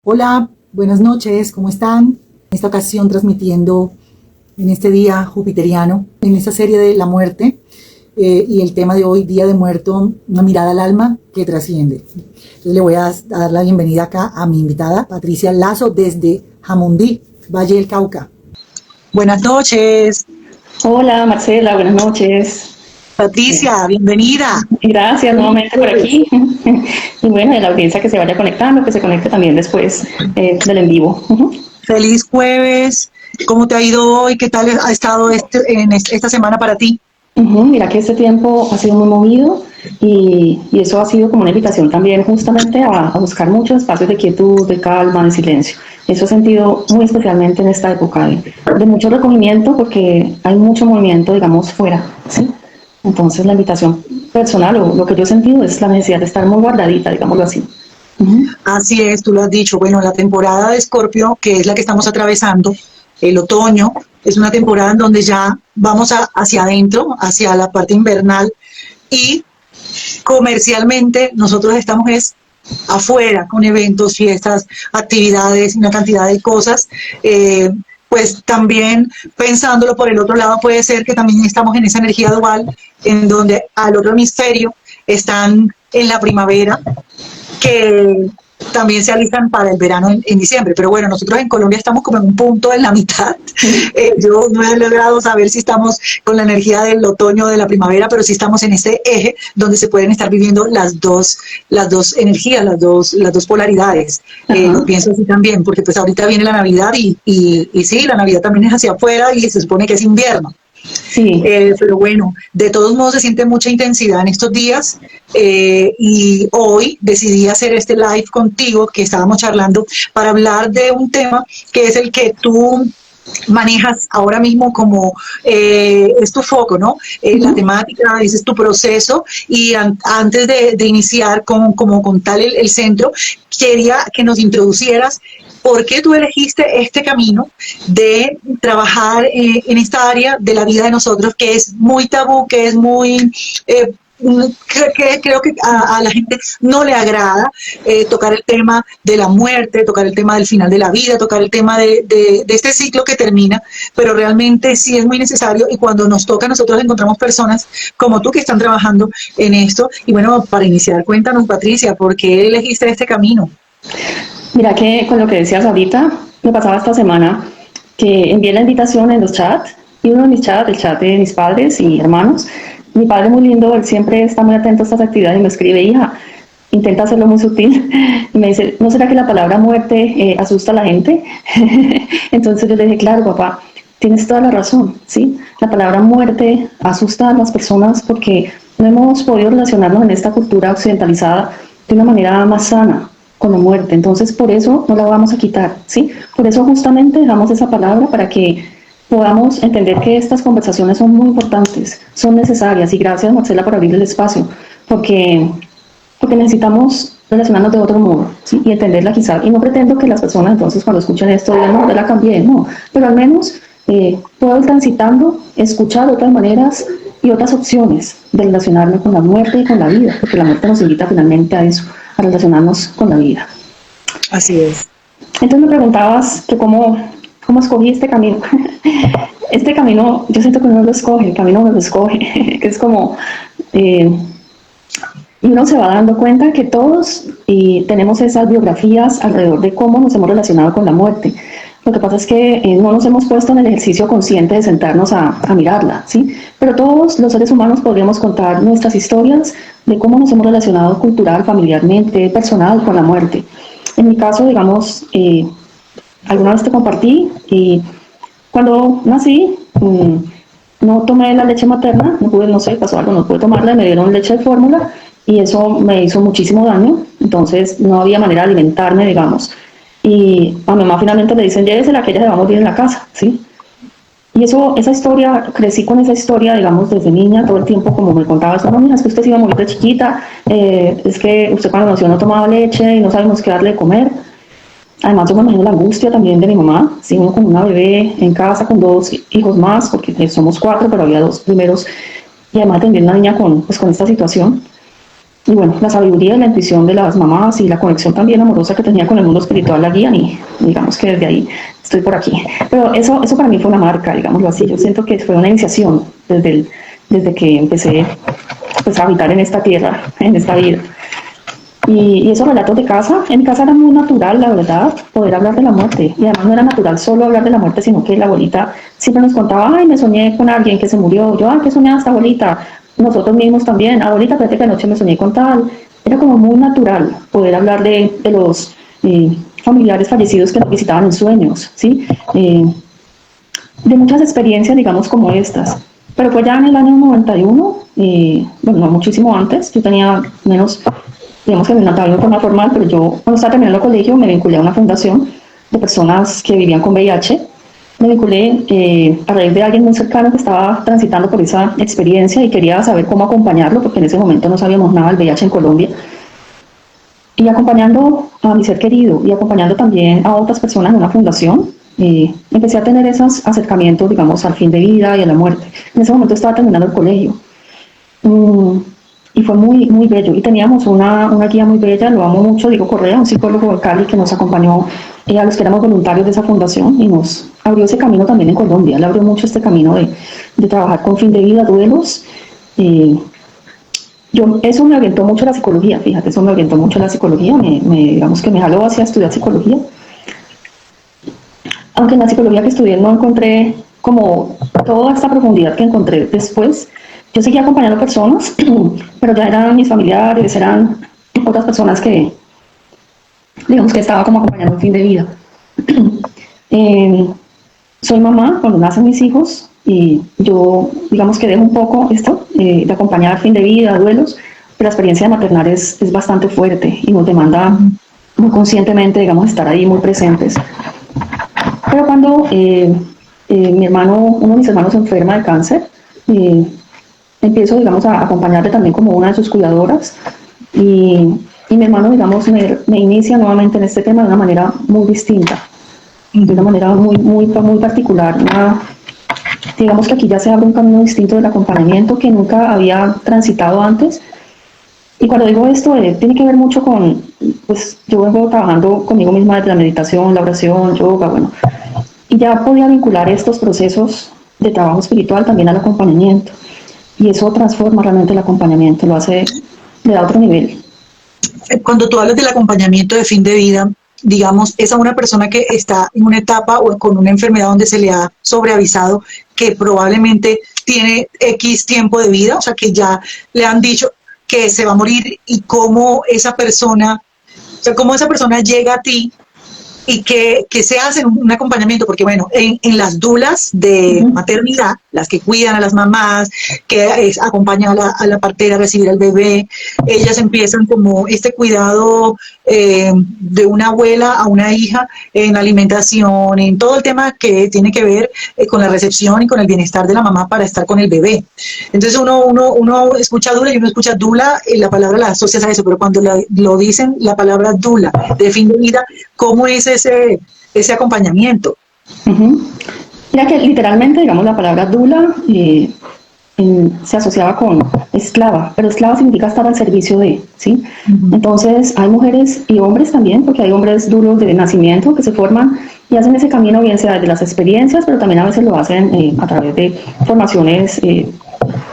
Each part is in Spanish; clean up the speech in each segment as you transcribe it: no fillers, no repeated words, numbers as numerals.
Hola, buenas noches, ¿cómo están? En esta ocasión transmitiendo en este día jupiteriano, en esta serie de la muerte y el tema de hoy, Día de Muerto, una mirada al alma que trasciende. Entonces le voy a dar la bienvenida acá a mi invitada, Patricia Lazo, desde Jamundí, Valle del Cauca. Buenas noches. Hola Marcela, buenas noches. Patricia, bienvenida. Gracias nuevamente por aquí. Y bueno, de la audiencia que se vaya conectando, que se conecte también después del en vivo. Feliz jueves. ¿Cómo te ha ido hoy? ¿Qué tal ha estado esta semana para ti? Mira que este tiempo ha sido muy movido y eso ha sido como una invitación también justamente a buscar muchos espacios de quietud, de calma, de silencio. Eso he sentido muy especialmente en esta época de mucho recogimiento porque hay mucho movimiento, digamos, fuera, ¿sí? Entonces la invitación personal o lo que yo he sentido es la necesidad de estar muy guardadita, digámoslo así. Así es, tú lo has dicho. Bueno, la temporada de Escorpio, que es la que estamos atravesando, el otoño, es una temporada en donde ya vamos hacia adentro, hacia la parte invernal y comercialmente nosotros estamos afuera con eventos, fiestas, actividades, una cantidad de cosas. Pues también pensándolo por el otro lado puede ser que también estamos en esa energía dual en donde al otro hemisferio están en la primavera que también se alistan para el verano en diciembre. Pero bueno, nosotros en Colombia estamos como en un punto en la mitad. Yo no he logrado saber si estamos con la energía del otoño o de la primavera, pero sí estamos en ese eje donde se pueden estar viviendo las dos energías, las dos polaridades. Lo pienso así también, porque pues ahorita viene la Navidad y sí, la Navidad también es hacia afuera y se supone que es invierno. Sí. Pero bueno, de todos modos se siente mucha intensidad en estos días y hoy decidí hacer este live contigo que estábamos charlando para hablar de un tema que es el que tú manejas ahora mismo como es tu foco, ¿no? La temática, ese es tu proceso y antes de iniciar con tal el centro, quería que nos introducieras por qué tú elegiste este camino de trabajar en esta área de la vida de nosotros que es muy tabú, que es muy... creo que a la gente no le agrada tocar el tema de la muerte, tocar el tema del final de la vida, tocar el tema de este ciclo que termina, pero realmente sí es muy necesario y cuando nos toca nosotros encontramos personas como tú que están trabajando en esto. Y bueno, para iniciar, cuéntanos Patricia, ¿por qué elegiste este camino? Mira que con lo que decías ahorita, me pasaba esta semana que envié la invitación en los chats y uno de mis chats, el chat de mis padres y hermanos, mi padre muy lindo, él siempre está muy atento a estas actividades y me escribe, hija, intenta hacerlo muy sutil y me dice, ¿no será que la palabra muerte asusta a la gente? Entonces yo le dije, claro papá, tienes toda la razón, ¿sí? La palabra muerte asusta a las personas porque no hemos podido relacionarnos en esta cultura occidentalizada de una manera más sana con la muerte. Entonces, por eso no la vamos a quitar, ¿sí? Por eso justamente dejamos esa palabra para que podamos entender que estas conversaciones son muy importantes, son necesarias. Y gracias, Marcela, por abrir el espacio, porque necesitamos relacionarnos de otro modo, ¿sí? Y entenderla quizá. Y no pretendo que las personas entonces cuando escuchen esto digan, no, ya la cambié, no. Pero al menos puedo ir transitando, escuchar otras maneras y otras opciones de relacionarme con la muerte y con la vida, porque la muerte nos invita finalmente a eso, a relacionarnos con la vida. Así es. Entonces me preguntabas que cómo escogí este camino. Este camino, yo siento que uno lo escoge, el camino uno lo escoge, que es como... uno se va dando cuenta que todos tenemos esas biografías alrededor de cómo nos hemos relacionado con la muerte. Lo que pasa es que no nos hemos puesto en el ejercicio consciente de sentarnos a mirarla, ¿sí? Pero todos los seres humanos podríamos contar nuestras historias de cómo nos hemos relacionado cultural, familiarmente, personal con la muerte. En mi caso, digamos, alguna vez te compartí y cuando nací no tomé la leche materna, no pude, no sé, pasó algo, no pude tomarla, me dieron leche de fórmula y eso me hizo muchísimo daño, entonces no había manera de alimentarme, digamos. Y a mi mamá finalmente le dicen, llévesela que ella se va a morir en la casa, ¿sí? Y eso, esa historia, crecí con esa historia, digamos, desde niña, todo el tiempo, como me contaba, no, mira, es que usted se iba a morir de chiquita, es que usted cuando nació no tomaba leche y no sabemos qué darle de comer. Además, yo me imagino la angustia también de mi mamá, ¿sí? Uno con una bebé en casa, con dos hijos más, porque somos cuatro, pero había dos primeros, y además atender a una niña con esta situación. y bueno, la sabiduría y la intuición de las mamás y la conexión también amorosa que tenía con el mundo espiritual la guían y digamos que desde ahí estoy por aquí. Pero eso para mí fue una marca, digámoslo así. Yo siento que fue una iniciación desde que empecé pues, a habitar en esta tierra, en esta vida. Y esos relatos de casa, en mi casa era muy natural, la verdad, poder hablar de la muerte. Y además no era natural solo hablar de la muerte, sino que la abuelita siempre nos contaba, ay, me soñé con alguien que se murió. Yo, ay, ¿qué soñaste, abuelita? Nosotros mismos también, abuelita, fíjate que anoche me soñé con tal. Era como muy natural poder hablar de los familiares fallecidos que nos visitaban en sueños, ¿sí? De muchas experiencias, digamos, como estas. Pero fue ya en el año 91, bueno, no muchísimo antes, yo tenía menos, digamos que no estaba de forma formal, pero yo cuando estaba terminando el colegio me vinculé a una fundación de personas que vivían con VIH. Me vinculé a raíz de alguien muy cercano que estaba transitando por esa experiencia y quería saber cómo acompañarlo, porque en ese momento no sabíamos nada del VIH en Colombia. Y acompañando a mi ser querido y acompañando también a otras personas en una fundación, empecé a tener esos acercamientos, digamos, al fin de vida y a la muerte. En ese momento estaba terminando el colegio. Y fue muy, muy bello. Y teníamos una guía muy bella, lo amo mucho, Diego Correa, un psicólogo de Cali que nos acompañó a los que éramos voluntarios de esa fundación y nos abrió ese camino también en Colombia. Le abrió mucho este camino de trabajar con fin de vida, duelos. Eso me orientó mucho a la psicología, fíjate, eso me orientó mucho a la psicología, digamos que me jaló hacia estudiar psicología. Aunque en la psicología que estudié no encontré como toda esta profundidad que encontré después. Yo seguía acompañando personas, pero ya eran mis familiares, eran otras personas que, digamos que estaba como acompañando el fin de vida. Soy mamá cuando nacen mis hijos y yo, digamos que dejo un poco esto de acompañar fin de vida, duelos, pero la experiencia de maternar es bastante fuerte y nos demanda muy conscientemente, digamos, estar ahí muy presentes. Pero cuando mi hermano, uno de mis hermanos se enferma de cáncer, empiezo, digamos, a acompañarle también como una de sus cuidadoras y mi hermano, digamos, me inicia nuevamente en este tema de una manera muy distinta, de una manera muy, muy, muy particular. Digamos que aquí ya se abre un camino distinto del acompañamiento que nunca había transitado antes. Y cuando digo esto, tiene que ver mucho con, pues yo vengo trabajando conmigo misma desde la meditación, la oración, yoga, bueno, y ya podía vincular estos procesos de trabajo espiritual también al acompañamiento. Y eso transforma realmente el acompañamiento, lo hace, le da otro nivel. Cuando tú hablas del acompañamiento de fin de vida, digamos, es a una persona que está en una etapa o con una enfermedad donde se le ha sobreavisado que probablemente tiene X tiempo de vida, o sea, que ya le han dicho que se va a morir y cómo esa persona, o sea, cómo esa persona llega a ti y que se hace un acompañamiento, porque bueno, en las dulas de maternidad, las que cuidan a las mamás, que acompañan a la partera a recibir al bebé, ellas empiezan como este cuidado de una abuela a una hija en alimentación, en todo el tema que tiene que ver con la recepción y con el bienestar de la mamá para estar con el bebé. Entonces uno escucha dula y uno escucha dula, la palabra la asocias a eso, pero cuando lo dicen la palabra dula de fin de vida, ¿cómo es ese acompañamiento? Mira que literalmente, digamos, la palabra dula se asociaba con esclava, pero esclava significa estar al servicio de, ¿sí? Entonces hay mujeres y hombres también, porque hay hombres duros de nacimiento que se forman y hacen ese camino, bien sea de las experiencias, pero también a veces lo hacen a través de formaciones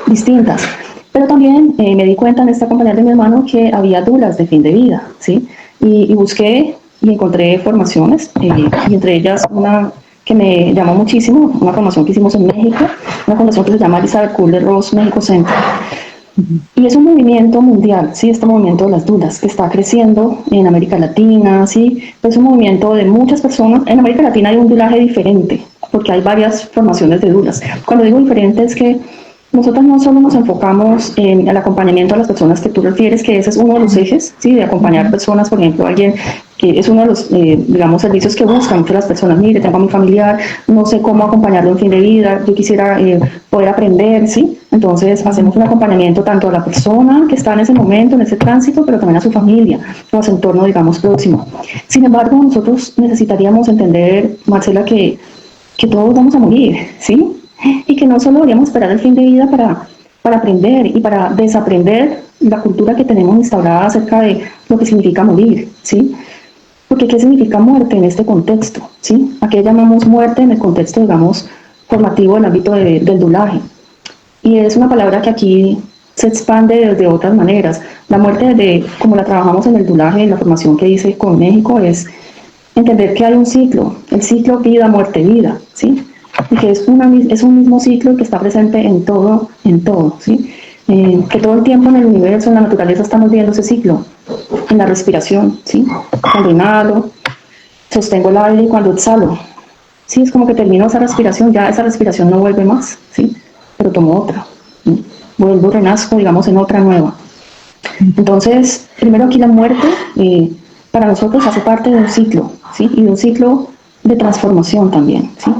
distintas. Pero también me di cuenta en esta compañía de mi hermano que había dulas de fin de vida, ¿sí? Y busqué y encontré formaciones, y entre ellas una que me llamó muchísimo, una formación que hicimos en México, una fundación que se llama Elizabeth Kubler-Ross México Center. Y es un movimiento mundial, ¿sí? Este movimiento de las dudas que está creciendo en América Latina, ¿sí? Es un movimiento de muchas personas. En América Latina hay un dulaje diferente, porque hay varias formaciones de dulas. Cuando digo diferente es que nosotros no solo nos enfocamos en el acompañamiento a las personas que tú refieres, que ese es uno de los ejes, ¿sí? De acompañar personas, por ejemplo, alguien que es uno de los, digamos, servicios que buscan que las personas, mire, tengo a mi familiar, no sé cómo acompañarlo en fin de vida, yo quisiera poder aprender, ¿sí? Entonces hacemos un acompañamiento tanto a la persona que está en ese momento, en ese tránsito, pero también a su familia, o a su entorno, digamos, próximo. Sin embargo, nosotros necesitaríamos entender, Marcela, que todos vamos a morir, ¿sí? Y que no solo deberíamos esperar el fin de vida para para aprender y para desaprender la cultura que tenemos instaurada acerca de lo que significa morir, ¿sí? Porque ¿qué significa muerte en este contexto? ¿Sí? ¿A qué llamamos muerte en el contexto, digamos, formativo del ámbito del dulaje? Y es una palabra que aquí se expande de otras maneras. La muerte, como la trabajamos en el dulaje, en la formación que hice con México, es entender que hay un ciclo, el ciclo vida, muerte, vida, ¿sí? Y que es un mismo ciclo que está presente en todo, ¿sí? Que todo el tiempo en el universo, en la naturaleza, estamos viendo ese ciclo, en la respiración, ¿sí? Cuando inhalo, sostengo el aire y cuando exhalo, ¿sí? Es como que termino esa respiración, ya esa respiración no vuelve más, ¿sí? Pero tomo otra, ¿sí? Vuelvo, renazco, digamos, en otra nueva. Entonces, primero aquí la muerte, para nosotros hace parte de un ciclo, ¿sí? Y de un ciclo de transformación también, ¿sí?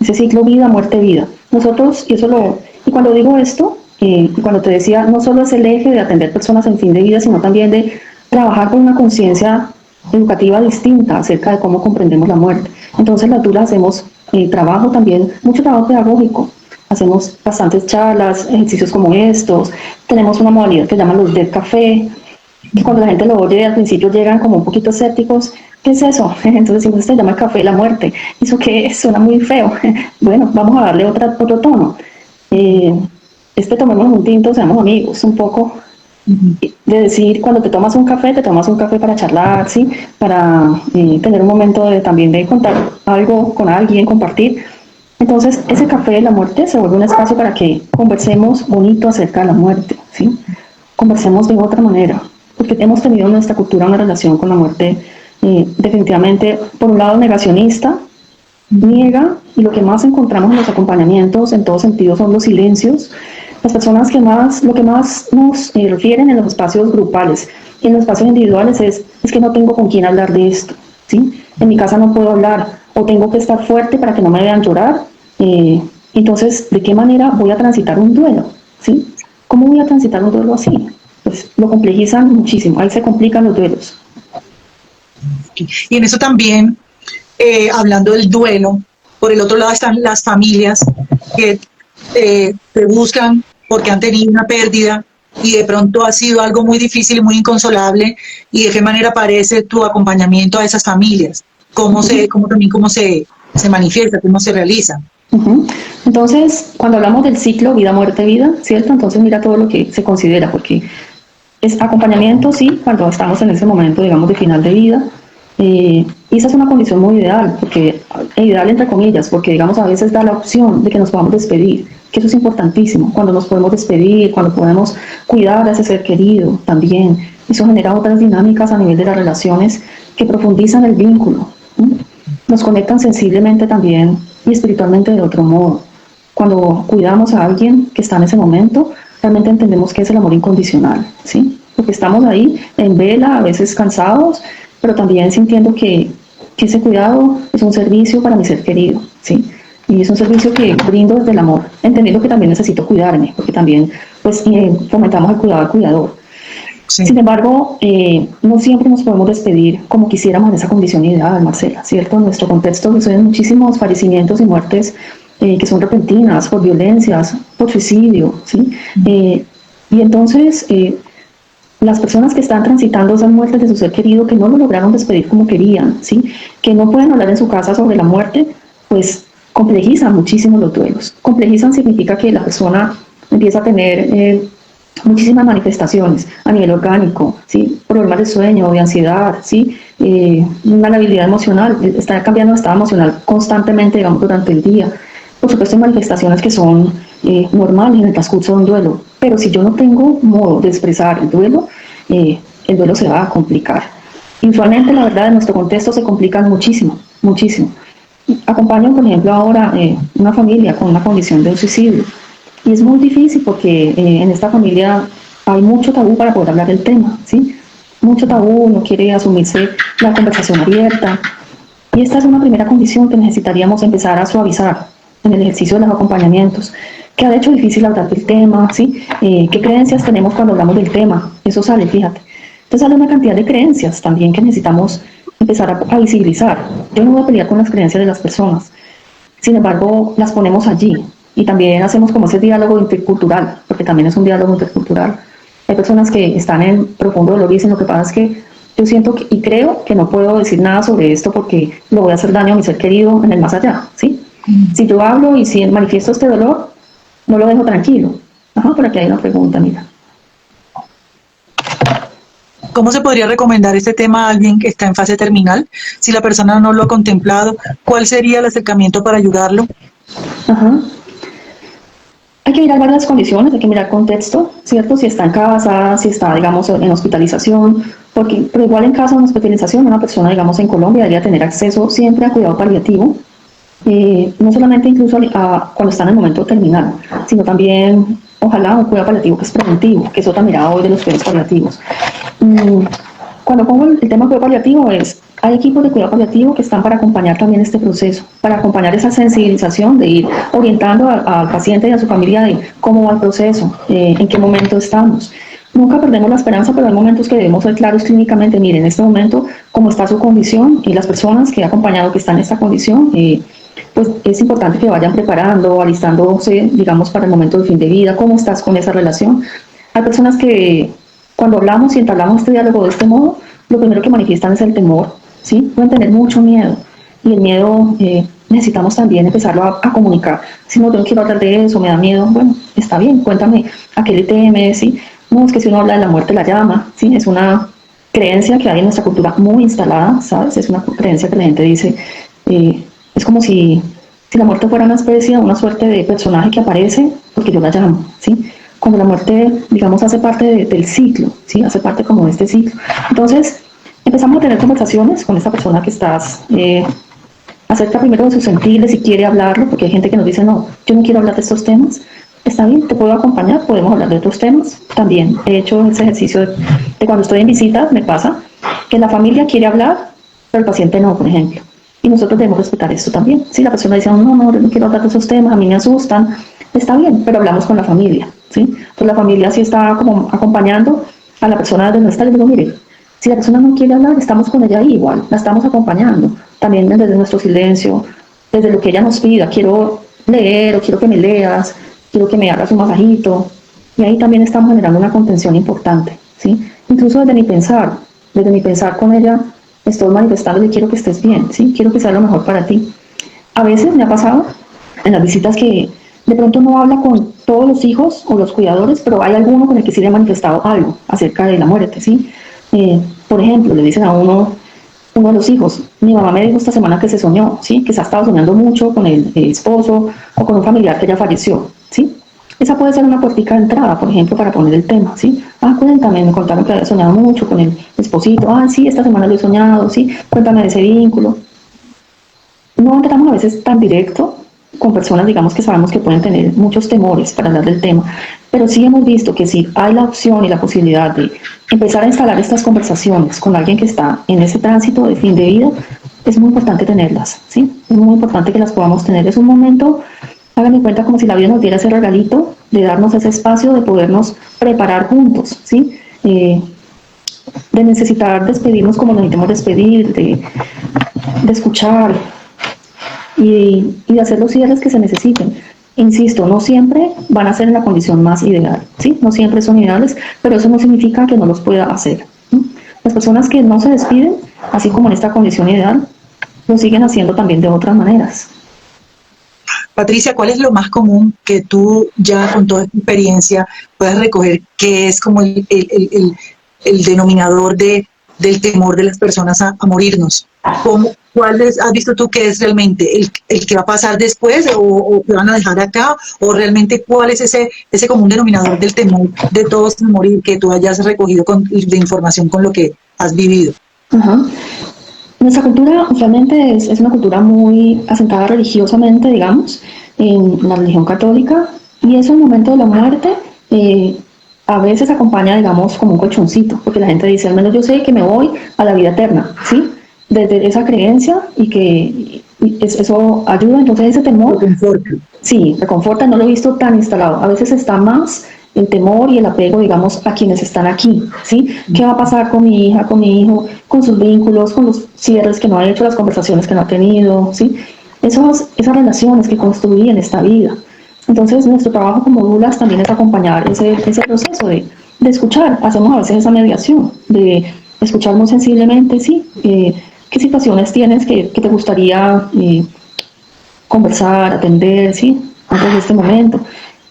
Ese ciclo vida, muerte, vida. Nosotros, y cuando digo esto, y cuando te decía, no solo es el eje de atender personas en fin de vida, sino también de trabajar con una conciencia educativa distinta acerca de cómo comprendemos la muerte. Entonces las dulas hacemos trabajo también, mucho trabajo pedagógico. Hacemos bastantes charlas, ejercicios como estos. Tenemos una modalidad que llaman los Dead Café, que cuando la gente lo oye al principio llegan como un poquito escépticos. ¿Qué es eso? Entonces siempre se llama café la muerte. ¿Eso qué es? Suena muy feo. Bueno, vamos a darle otro tono. Tomemos un tinto, seamos amigos, un poco de decir, cuando te tomas un café para charlar, ¿sí? Para tener un momento también de contar algo con alguien, compartir. Entonces, ese café de la muerte se vuelve un espacio para que conversemos bonito acerca de la muerte, ¿sí? Conversemos de otra manera, porque hemos tenido en nuestra cultura una relación con la muerte definitivamente, por un lado, negacionista, niega, y lo que más encontramos en los acompañamientos, en todo sentido, son los silencios. Las personas lo que más nos refieren en los espacios grupales y en los espacios individuales es que no tengo con quién hablar de esto, ¿sí? En mi casa no puedo hablar, o tengo que estar fuerte para que no me vean llorar. Entonces, ¿de qué manera voy a transitar un duelo? ¿Sí? ¿Cómo voy a transitar un duelo así? Pues lo complejizan muchísimo, ahí se complican los duelos. Y en eso también, hablando del duelo, por el otro lado están las familias que te buscan porque han tenido una pérdida y de pronto ha sido algo muy difícil y muy inconsolable, y de qué manera parece tu acompañamiento a esas familias, cómo se manifiesta, cómo se realiza. Entonces, cuando hablamos del ciclo vida, muerte, vida, ¿cierto? Entonces mira todo lo que se considera, porque es acompañamiento, sí, cuando estamos en ese momento, digamos, de final de vida. Y esa es una condición muy ideal, ideal entre comillas, porque digamos a veces da la opción de que nos podamos despedir, que eso es importantísimo, cuando nos podemos despedir, cuando podemos cuidar a ese ser querido también. Eso genera otras dinámicas a nivel de las relaciones que profundizan el vínculo, ¿sí? Nos conectan sensiblemente también y espiritualmente de otro modo. Cuando cuidamos a alguien que está en ese momento, realmente entendemos que es el amor incondicional, ¿sí? Porque estamos ahí en vela, a veces cansados, pero también sintiendo que ese cuidado es un servicio para mi ser querido, ¿sí? Y es un servicio que brindo desde el amor, entendiendo que también necesito cuidarme, porque también pues, fomentamos el cuidado al cuidador. Sí. Sin embargo, no siempre nos podemos despedir como quisiéramos en esa condición ideal, Marcela, ¿cierto? En nuestro contexto suceden muchísimos fallecimientos y muertes que son repentinas, por violencias, por suicidio, ¿sí? Y entonces, las personas que están transitando esas muertes de su ser querido, que no lo lograron despedir como querían, ¿sí? Que no pueden hablar en su casa sobre la muerte, pues complejizan muchísimo los duelos. Complejizan significa que la persona empieza a tener muchísimas manifestaciones a nivel orgánico, ¿sí? Problemas de sueño, de ansiedad, ¿sí? Una labilidad emocional, está cambiando de estado emocional constantemente, digamos, durante el día. Por supuesto, hay manifestaciones que son normales en el transcurso de un duelo, pero si yo no tengo modo de expresar el duelo se va a complicar. Y usualmente, la verdad, en nuestro contexto se complican muchísimo, muchísimo. Acompaño, por ejemplo, ahora una familia con una condición de suicidio, y es muy difícil porque en esta familia hay mucho tabú para poder hablar del tema, ¿sí? Mucho tabú, no quiere asumirse la conversación abierta, y esta es una primera condición que necesitaríamos empezar a suavizar en el ejercicio de los acompañamientos, que ha hecho difícil hablar del tema, ¿sí? ¿Qué creencias tenemos cuando hablamos del tema? Eso sale, fíjate. Entonces sale una cantidad de creencias también que necesitamos empezar a visibilizar. Yo no voy a pelear con las creencias de las personas, sin embargo, las ponemos allí, Y también hacemos como ese diálogo intercultural, porque también es un diálogo intercultural. Hay personas que están en profundo dolor y dicen, lo que pasa es que yo siento y creo que no puedo decir nada sobre esto porque lo voy a hacer daño a mi ser querido en el más allá, ¿sí? Si yo hablo y si manifiesto este dolor, no lo dejo tranquilo. Ajá, por aquí hay una pregunta, mira. ¿Cómo se podría recomendar este tema a alguien que está en fase terminal? Si la persona no lo ha contemplado, ¿cuál sería el acercamiento para ayudarlo? Ajá. Hay que mirar varias condiciones, hay que mirar contexto, ¿cierto? Si está en casa, si está, digamos, en hospitalización, porque, pero igual en caso de hospitalización, una persona, digamos, en Colombia debería tener acceso siempre a cuidado paliativo, no solamente incluso cuando está en el momento terminal, sino también, ojalá, un cuidado paliativo que es preventivo, que es otra mirada hoy de los cuidados paliativos. Cuando pongo el tema de cuidado paliativo hay equipos de cuidado paliativo que están para acompañar también este proceso, para acompañar esa sensibilización de ir orientando al paciente y a su familia de cómo va el proceso, en qué momento estamos. Nunca perdemos la esperanza, pero hay momentos que debemos ser claros clínicamente. Miren, en este momento, cómo está su condición y las personas que he acompañado que están en esta condición, pues es importante que vayan preparando, alistándose, digamos, para el momento de fin de vida, cómo estás con esa relación. Hay personas que cuando hablamos y entablamos este diálogo de este modo, lo primero que manifiestan es el temor, ¿sí? Pueden tener mucho miedo y el miedo necesitamos también empezarlo a comunicar. Si no, yo no quiero hablar de eso, me da miedo, bueno, está bien, cuéntame a qué le temes, ¿sí? No, es que si uno habla de la muerte la llama, ¿sí? Es una creencia que hay en nuestra cultura muy instalada, ¿sabes? Es una creencia que la gente dice, es como si la muerte fuera una especie, una suerte de personaje que aparece porque yo la llamo, ¿sí? Cuando la muerte, digamos, hace parte del ciclo, ¿sí? Hace parte como de este ciclo. Entonces, empezamos a tener conversaciones con esta persona que estás, acerca primero de sus sentidos, si quiere hablarlo, porque hay gente que nos dice, no, yo no quiero hablar de estos temas. Está bien, te puedo acompañar, podemos hablar de otros temas. También he hecho ese ejercicio de cuando estoy en visitas, me pasa que la familia quiere hablar, pero el paciente no, por ejemplo. Y nosotros debemos respetar esto también. Si la persona dice, no, yo no quiero hablar de esos temas, a mí me asustan, está bien, pero hablamos con la familia, ¿sí? Entonces la familia sí está como acompañando a la persona de no está, le digo, mire, si la persona no quiere hablar, estamos con ella ahí igual, la estamos acompañando, también desde nuestro silencio, desde lo que ella nos pida, quiero leer o quiero que me leas, quiero que me hagas un masajito, y ahí también estamos generando una contención importante, ¿sí? Incluso desde mi pensar con ella, estoy manifestando que quiero que estés bien, ¿sí? Quiero que sea lo mejor para ti. A veces me ha pasado en las visitas que de pronto no habla con todos los hijos o los cuidadores, pero hay alguno con el que sí le ha manifestado algo acerca de la muerte, ¿sí? Por ejemplo, le dicen a uno de los hijos, mi mamá me dijo esta semana que se soñó, ¿sí? Que se ha estado soñando mucho con el esposo o con un familiar que ya falleció, ¿sí? Esa puede ser una puertica de entrada, por ejemplo, para poner el tema, ¿sí? Cuéntame, me contaron que había soñado mucho con el esposito, sí, esta semana lo he soñado, ¿sí? Cuéntame de ese vínculo. No entramos a veces tan directo con personas, digamos, que sabemos que pueden tener muchos temores para hablar del tema, pero sí hemos visto que si hay la opción y la posibilidad de empezar a instalar estas conversaciones con alguien que está en ese tránsito de fin de vida, es muy importante tenerlas, ¿sí? Es muy importante que las podamos tener. Es un momento, háganme cuenta, como si la vida nos diera ese regalito de darnos ese espacio de podernos preparar juntos, ¿sí? De necesitar despedirnos como nos necesitamos despedir, de escuchar, y de hacer los cierres que se necesiten. Insisto, no siempre van a ser en la condición más ideal, ¿sí? No siempre son ideales, pero eso no significa que no los pueda hacer, ¿sí? Las personas que no se despiden, así como en esta condición ideal, lo siguen haciendo también de otras maneras. Patricia, ¿cuál es lo más común que tú ya con toda tu experiencia puedas recoger que es como el denominador del temor de las personas a morirnos? ¿Cuál has visto tú que es realmente el que va a pasar después o que van a dejar acá? ¿O realmente cuál es ese común denominador del temor de todos a morir que tú hayas recogido de información con lo que has vivido? Ajá. Nuestra cultura usualmente es una cultura muy asentada religiosamente, digamos, en la religión católica, y eso en el momento de la muerte a veces acompaña, digamos, como un colchoncito, porque la gente dice, al menos yo sé que me voy a la vida eterna, ¿sí? Desde esa creencia y que eso ayuda, entonces ese temor... Reconforta. Sí, reconforta, no lo he visto tan instalado. A veces está más el temor y el apego, digamos, a quienes están aquí, ¿sí? ¿Qué va a pasar con mi hija, con mi hijo, con sus vínculos, con los cierres que no ha hecho, las conversaciones que no ha tenido, ¿sí? Esas relaciones que construí en esta vida. Entonces, nuestro trabajo como dulas también es acompañar ese proceso de escuchar. Hacemos a veces esa mediación, de escuchar muy sensiblemente, sí, qué situaciones tienes que te gustaría conversar, atender, sí, antes de este momento.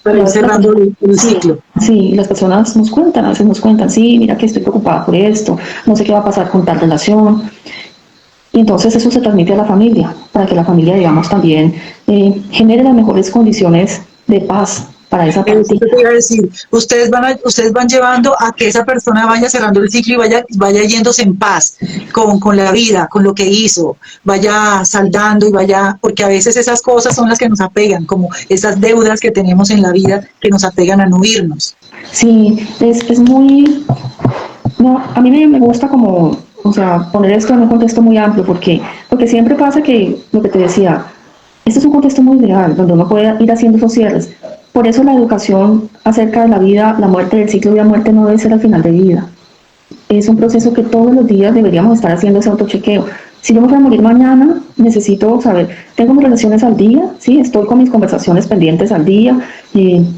Para ir cerrando el Sí, ciclo. sí, las personas nos cuentan, a veces nos cuentan, sí, mira que estoy preocupada por esto, no sé qué va a pasar con tal relación. Y entonces eso se transmite a la familia, para que la familia, digamos, también genere las mejores condiciones de paz para esa Eso partida. te iba a decir, ustedes van llevando a que esa persona vaya cerrando el ciclo y vaya yéndose en paz con la vida, con lo que hizo, vaya saldando y vaya, porque a veces esas cosas son las que nos apegan, como esas deudas que tenemos en la vida que nos apegan a no irnos. Sí, es muy, no, a mí me gusta como, o sea, poner esto en un contexto muy amplio, porque siempre pasa que, lo que te decía, este es un contexto muy real, donde uno puede ir haciendo esos cierres. Por eso la educación acerca de la vida, la muerte, el ciclo de la muerte no debe ser al final de vida. Es un proceso que todos los días deberíamos estar haciendo ese autochequeo. Si yo me voy a morir mañana, necesito saber, tengo mis relaciones al día, ¿sí? Estoy con mis conversaciones pendientes al día,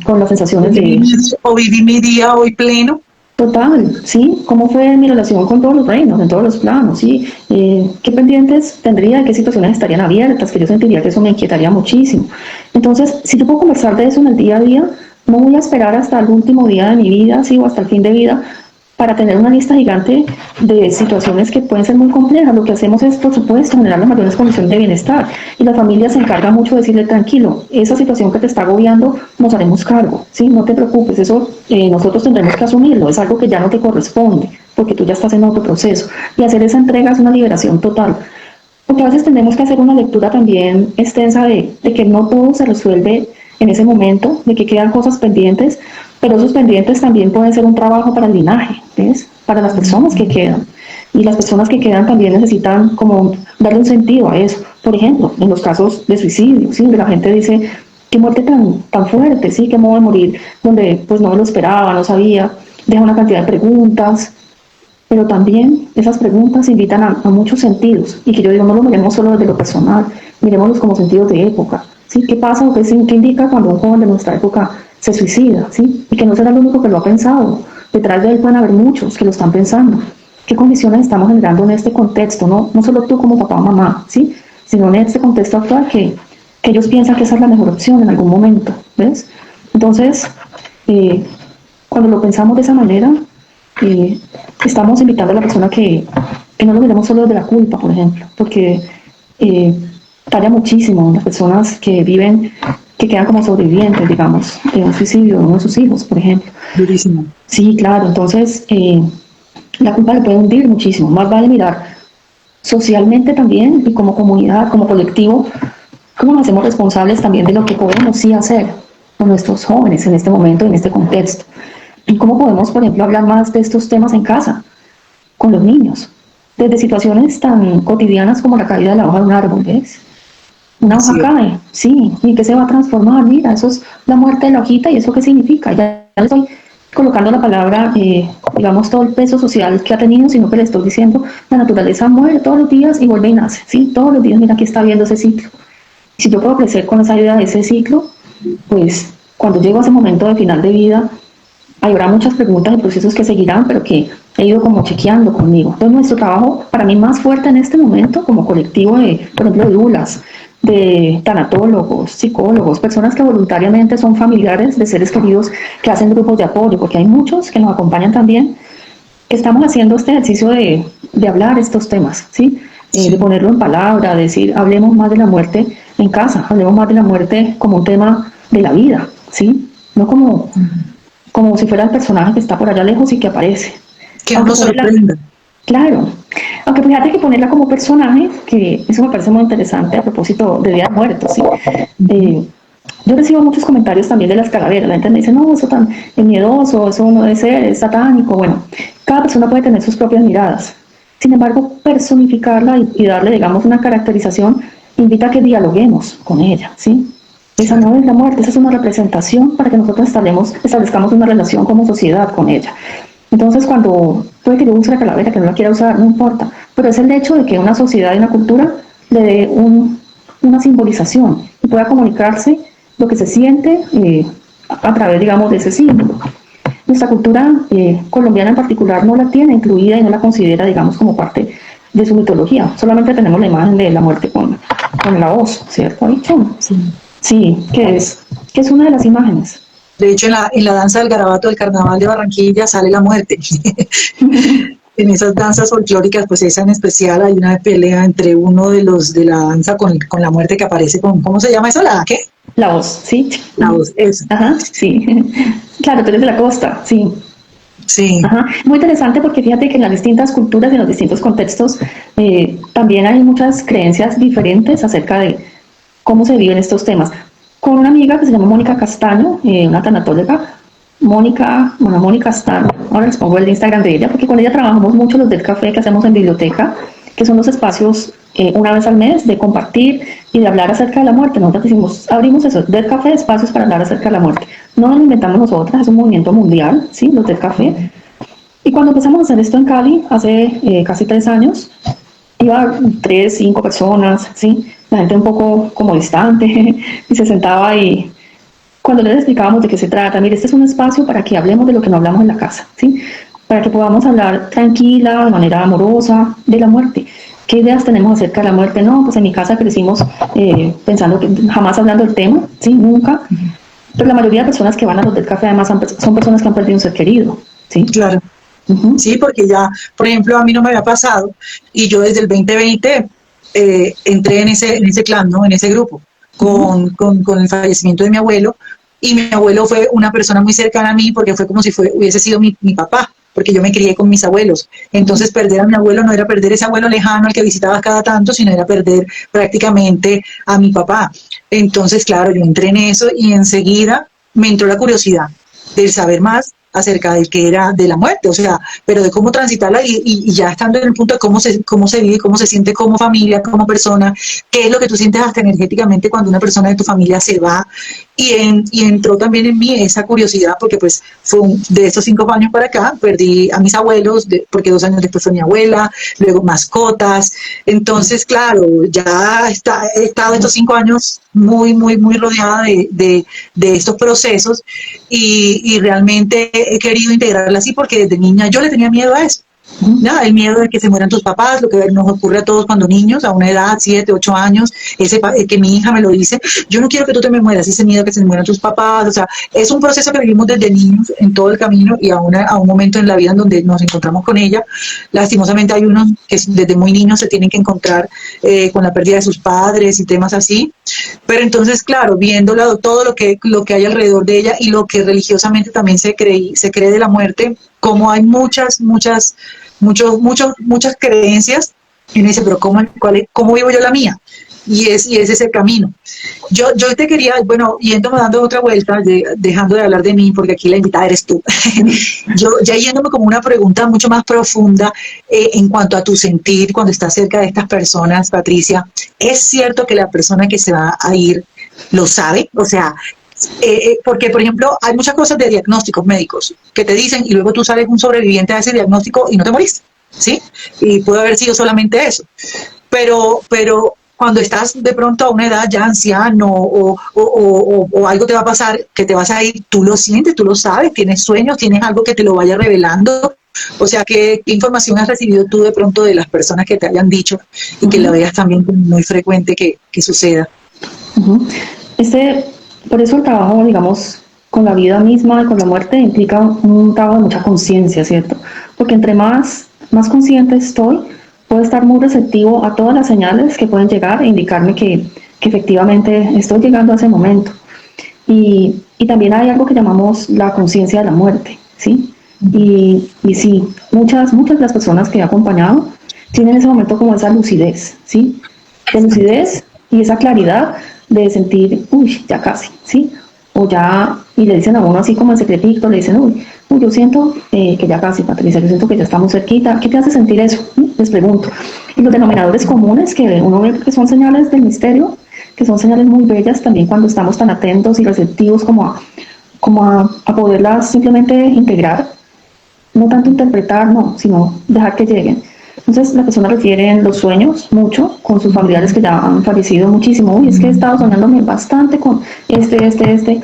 con las sensaciones de Viví mi día hoy pleno. total, ¿sí? ¿Cómo fue mi relación con todos los reinos, en todos los planos, ¿sí? ¿Qué pendientes tendría, qué situaciones estarían abiertas, que yo sentiría que eso me inquietaría muchísimo? Entonces, si yo puedo conversar de eso en el día a día, no voy a esperar hasta el último día de mi vida, ¿sí? O hasta el fin de vida, para tener una lista gigante de situaciones que pueden ser muy complejas. Lo que hacemos es, por supuesto, generar las mayores condiciones de bienestar. Y la familia se encarga mucho de decirle, tranquilo, esa situación que te está agobiando, nos haremos cargo, ¿sí? No te preocupes, eso nosotros tendremos que asumirlo, es algo que ya no te corresponde, porque tú ya estás en otro proceso. Y hacer esa entrega es una liberación total. Porque a veces tenemos que hacer una lectura también extensa de que no todo se resuelve en ese momento, de que quedan cosas pendientes, pero esos pendientes también pueden ser un trabajo para el linaje, ¿ves? Para las personas que quedan. Y las personas que quedan también necesitan como darle un sentido a eso. Por ejemplo, en los casos de suicidio, ¿sí? Donde la gente dice, qué muerte tan fuerte, ¿sí? Qué modo de morir, donde pues no lo esperaba, no sabía, deja una cantidad de preguntas, pero también esas preguntas invitan a muchos sentidos, y que yo digo, no lo miremos solo desde lo personal, miremoslos como sentidos de época, ¿sí? ¿Qué pasa o qué indica cuando un joven de nuestra época se suicida, ¿sí? Y que no será el único que lo ha pensado, detrás de él pueden haber muchos que lo están pensando. ¿Qué condiciones estamos generando en este contexto? No solo tú como papá o mamá, ¿sí? Sino en este contexto actual que ellos piensan que esa es la mejor opción en algún momento, ¿ves? Entonces, cuando lo pensamos de esa manera, estamos invitando a la persona que no lo miremos solo desde la culpa, por ejemplo, porque talla muchísimo las personas que viven, que quedan como sobrevivientes, digamos, de un suicidio de uno de sus hijos, por ejemplo. Durísimo. Sí, claro, entonces la culpa le puede hundir muchísimo. Más vale mirar socialmente también y como comunidad, como colectivo, cómo nos hacemos responsables también de lo que podemos sí hacer con nuestros jóvenes en este momento, en este contexto. Y cómo podemos, por ejemplo, hablar más de estos temas en casa, con los niños, desde situaciones tan cotidianas como la caída de la hoja de un árbol, ¿ves? Una hoja Sí. cae, sí, ¿y qué se va a transformar? Mira, eso es la muerte de la hojita, ¿y eso qué significa? Ya le estoy colocando la palabra, digamos, todo el peso social que ha tenido, sino que le estoy diciendo, la naturaleza muere todos los días y vuelve y nace, ¿sí? Todos los días, mira, aquí está viendo ese ciclo. Si yo puedo crecer con esa idea de ese ciclo, pues cuando llego a ese momento de final de vida, habrá muchas preguntas y procesos que seguirán, pero que he ido como chequeando conmigo. Entonces, nuestro trabajo, para mí, más fuerte en este momento, como colectivo de, por ejemplo, de dulas, de tanatólogos, psicólogos, personas que voluntariamente son familiares de seres queridos que hacen grupos de apoyo, porque hay muchos que nos acompañan también, que estamos haciendo este ejercicio de hablar estos temas, ¿sí? De ponerlo en palabra, de decir, hablemos más de la muerte en casa, hablemos más de la muerte como un tema de la vida, ¿sí? No como si fuera el personaje que está por allá lejos y que aparece. Que no nos sorprenda. Claro, aunque fíjate que ponerla como personaje, que eso me parece muy interesante a propósito de Día de Muertos, ¿sí? Yo recibo muchos comentarios también de las calaveras, la gente me dice, no, eso tan es miedoso, eso no debe ser, es satánico, bueno, cada persona puede tener sus propias miradas, sin embargo, personificarla y darle, digamos, una caracterización, invita a que dialoguemos con ella, ¿sí? Esa no es la muerte, esa es una representación para que nosotros establezcamos una relación como sociedad con ella. Entonces, cuando puede que yo use la calavera, que no la quiera usar, no importa, pero es el hecho de que una sociedad y una cultura le dé una simbolización y pueda comunicarse lo que se siente a través, digamos, de ese símbolo. Nuestra cultura colombiana en particular no la tiene incluida y no la considera, digamos, como parte de su mitología. Solamente tenemos la imagen de la muerte con la hoz, ¿cierto? Sí. Sí, que es una de las imágenes. De hecho, en la danza del garabato del Carnaval de Barranquilla sale la muerte. En esas danzas folclóricas, pues esa en especial, hay una pelea entre uno de los de la danza con la muerte que aparece con, ¿cómo se llama eso? ¿La qué? La voz, sí. La voz, eso. Ajá, sí. Claro, tú eres de la costa, sí. Sí. Ajá. Muy interesante porque fíjate que en las distintas culturas y en los distintos contextos también hay muchas creencias diferentes acerca de cómo se viven estos temas. Con una amiga que se llama Mónica Castaño, una tanatóloga, Mónica Castaño, ahora les pongo el Instagram de ella, porque con ella trabajamos mucho los del café que hacemos en biblioteca, que son los espacios una vez al mes de compartir y de hablar acerca de la muerte. Nosotros decimos, abrimos eso, del café, espacios para hablar acerca de la muerte. No lo inventamos nosotras, es un movimiento mundial, ¿sí? Los del café. Y cuando empezamos a hacer esto en Cali, hace casi 3 años, iba 3, 5 personas, ¿sí? La gente un poco como distante, y se sentaba y cuando les explicábamos de qué se trata, mire, este es un espacio para que hablemos de lo que no hablamos en la casa, ¿sí? Para que podamos hablar tranquila, de manera amorosa, de la muerte. ¿Qué ideas tenemos acerca de la muerte? No, pues en mi casa crecimos pensando que jamás hablando del tema, ¿sí? Nunca. Pero la mayoría de personas que van a los del café además son personas que han perdido un ser querido, ¿sí? Claro. Sí, porque ya, por ejemplo, a mí no me había pasado y yo desde el 2020 entré en ese clan, ¿no? En ese grupo, con el fallecimiento de mi abuelo, y mi abuelo fue una persona muy cercana a mí porque fue como si hubiese sido mi papá, porque yo me crié con mis abuelos. Entonces perder a mi abuelo no era perder ese abuelo lejano al que visitabas cada tanto, sino era perder prácticamente a mi papá. Entonces, claro, yo entré en eso y enseguida me entró la curiosidad de saber más acerca del que era de la muerte, o sea, pero de cómo transitarla y ya estando en el punto de cómo se vive, cómo se siente como familia, como persona, qué es lo que tú sientes hasta energéticamente cuando una persona de tu familia se va, y entró también en mí esa curiosidad, porque pues de estos 5 años para acá, perdí a mis abuelos, porque 2 años después fue mi abuela, luego mascotas, entonces claro, ya he estado estos 5 años muy, muy, muy rodeada de estos procesos, y realmente he querido integrarla así porque desde niña yo le tenía miedo a eso. ¿No? El miedo de que se mueran tus papás, lo que nos ocurre a todos cuando niños, a una edad, 7, 8 años, que mi hija me lo dice, yo no quiero que tú te me mueras, ese miedo de que se mueran tus papás, o sea, es un proceso que vivimos desde niños en todo el camino y a un momento en la vida en donde nos encontramos con ella. Lastimosamente hay unos que desde muy niños se tienen que encontrar con la pérdida de sus padres y temas así, pero entonces, claro, viéndola, todo lo que hay alrededor de ella y lo que religiosamente también se cree de la muerte, como hay muchas creencias en ese, pero ¿cómo vivo yo la mía? Y es ese camino. Yo te quería, bueno, yéndome dando otra vuelta, dejando de hablar de mí, porque aquí la invitada eres tú, yo ya yéndome como una pregunta mucho más profunda en cuanto a tu sentir cuando estás cerca de estas personas, Patricia, ¿es cierto que la persona que se va a ir lo sabe? O sea, porque, por ejemplo, hay muchas cosas de diagnósticos médicos que te dicen y luego tú sales un sobreviviente a ese diagnóstico y no te moriste, ¿sí? Y puede haber sido solamente eso. Pero cuando estás de pronto a una edad ya anciano o algo te va a pasar, que te vas a ir, tú lo sientes, tú lo sabes, tienes sueños, tienes algo que te lo vaya revelando. O sea, ¿qué información has recibido tú de pronto de las personas que te hayan dicho y que la veas también muy frecuente que suceda? Por eso el trabajo, digamos, con la vida misma y con la muerte implica un trabajo de mucha conciencia, ¿cierto? Porque entre más consciente estoy, puedo estar muy receptivo a todas las señales que pueden llegar e indicarme que efectivamente estoy llegando a ese momento. Y también hay algo que llamamos la conciencia de la muerte, ¿sí? Y sí, muchas de las personas que he acompañado tienen ese momento como esa lucidez, ¿sí? De lucidez y esa claridad de sentir, uy, ya casi, ¿sí? O ya, y le dicen a uno así como en secretito, le dicen, uy, yo siento que ya casi, Patricia, yo siento que ya estamos cerquita. ¿Qué te hace sentir eso? Les pregunto. Y los denominadores comunes que uno ve que son señales del misterio, que son señales muy bellas también cuando estamos tan atentos y receptivos como a poderlas simplemente integrar, no tanto interpretar, no, sino dejar que lleguen. Entonces la persona refiere en los sueños mucho con sus familiares que ya han fallecido muchísimo. Uy, es que he estado soñándome bastante con este.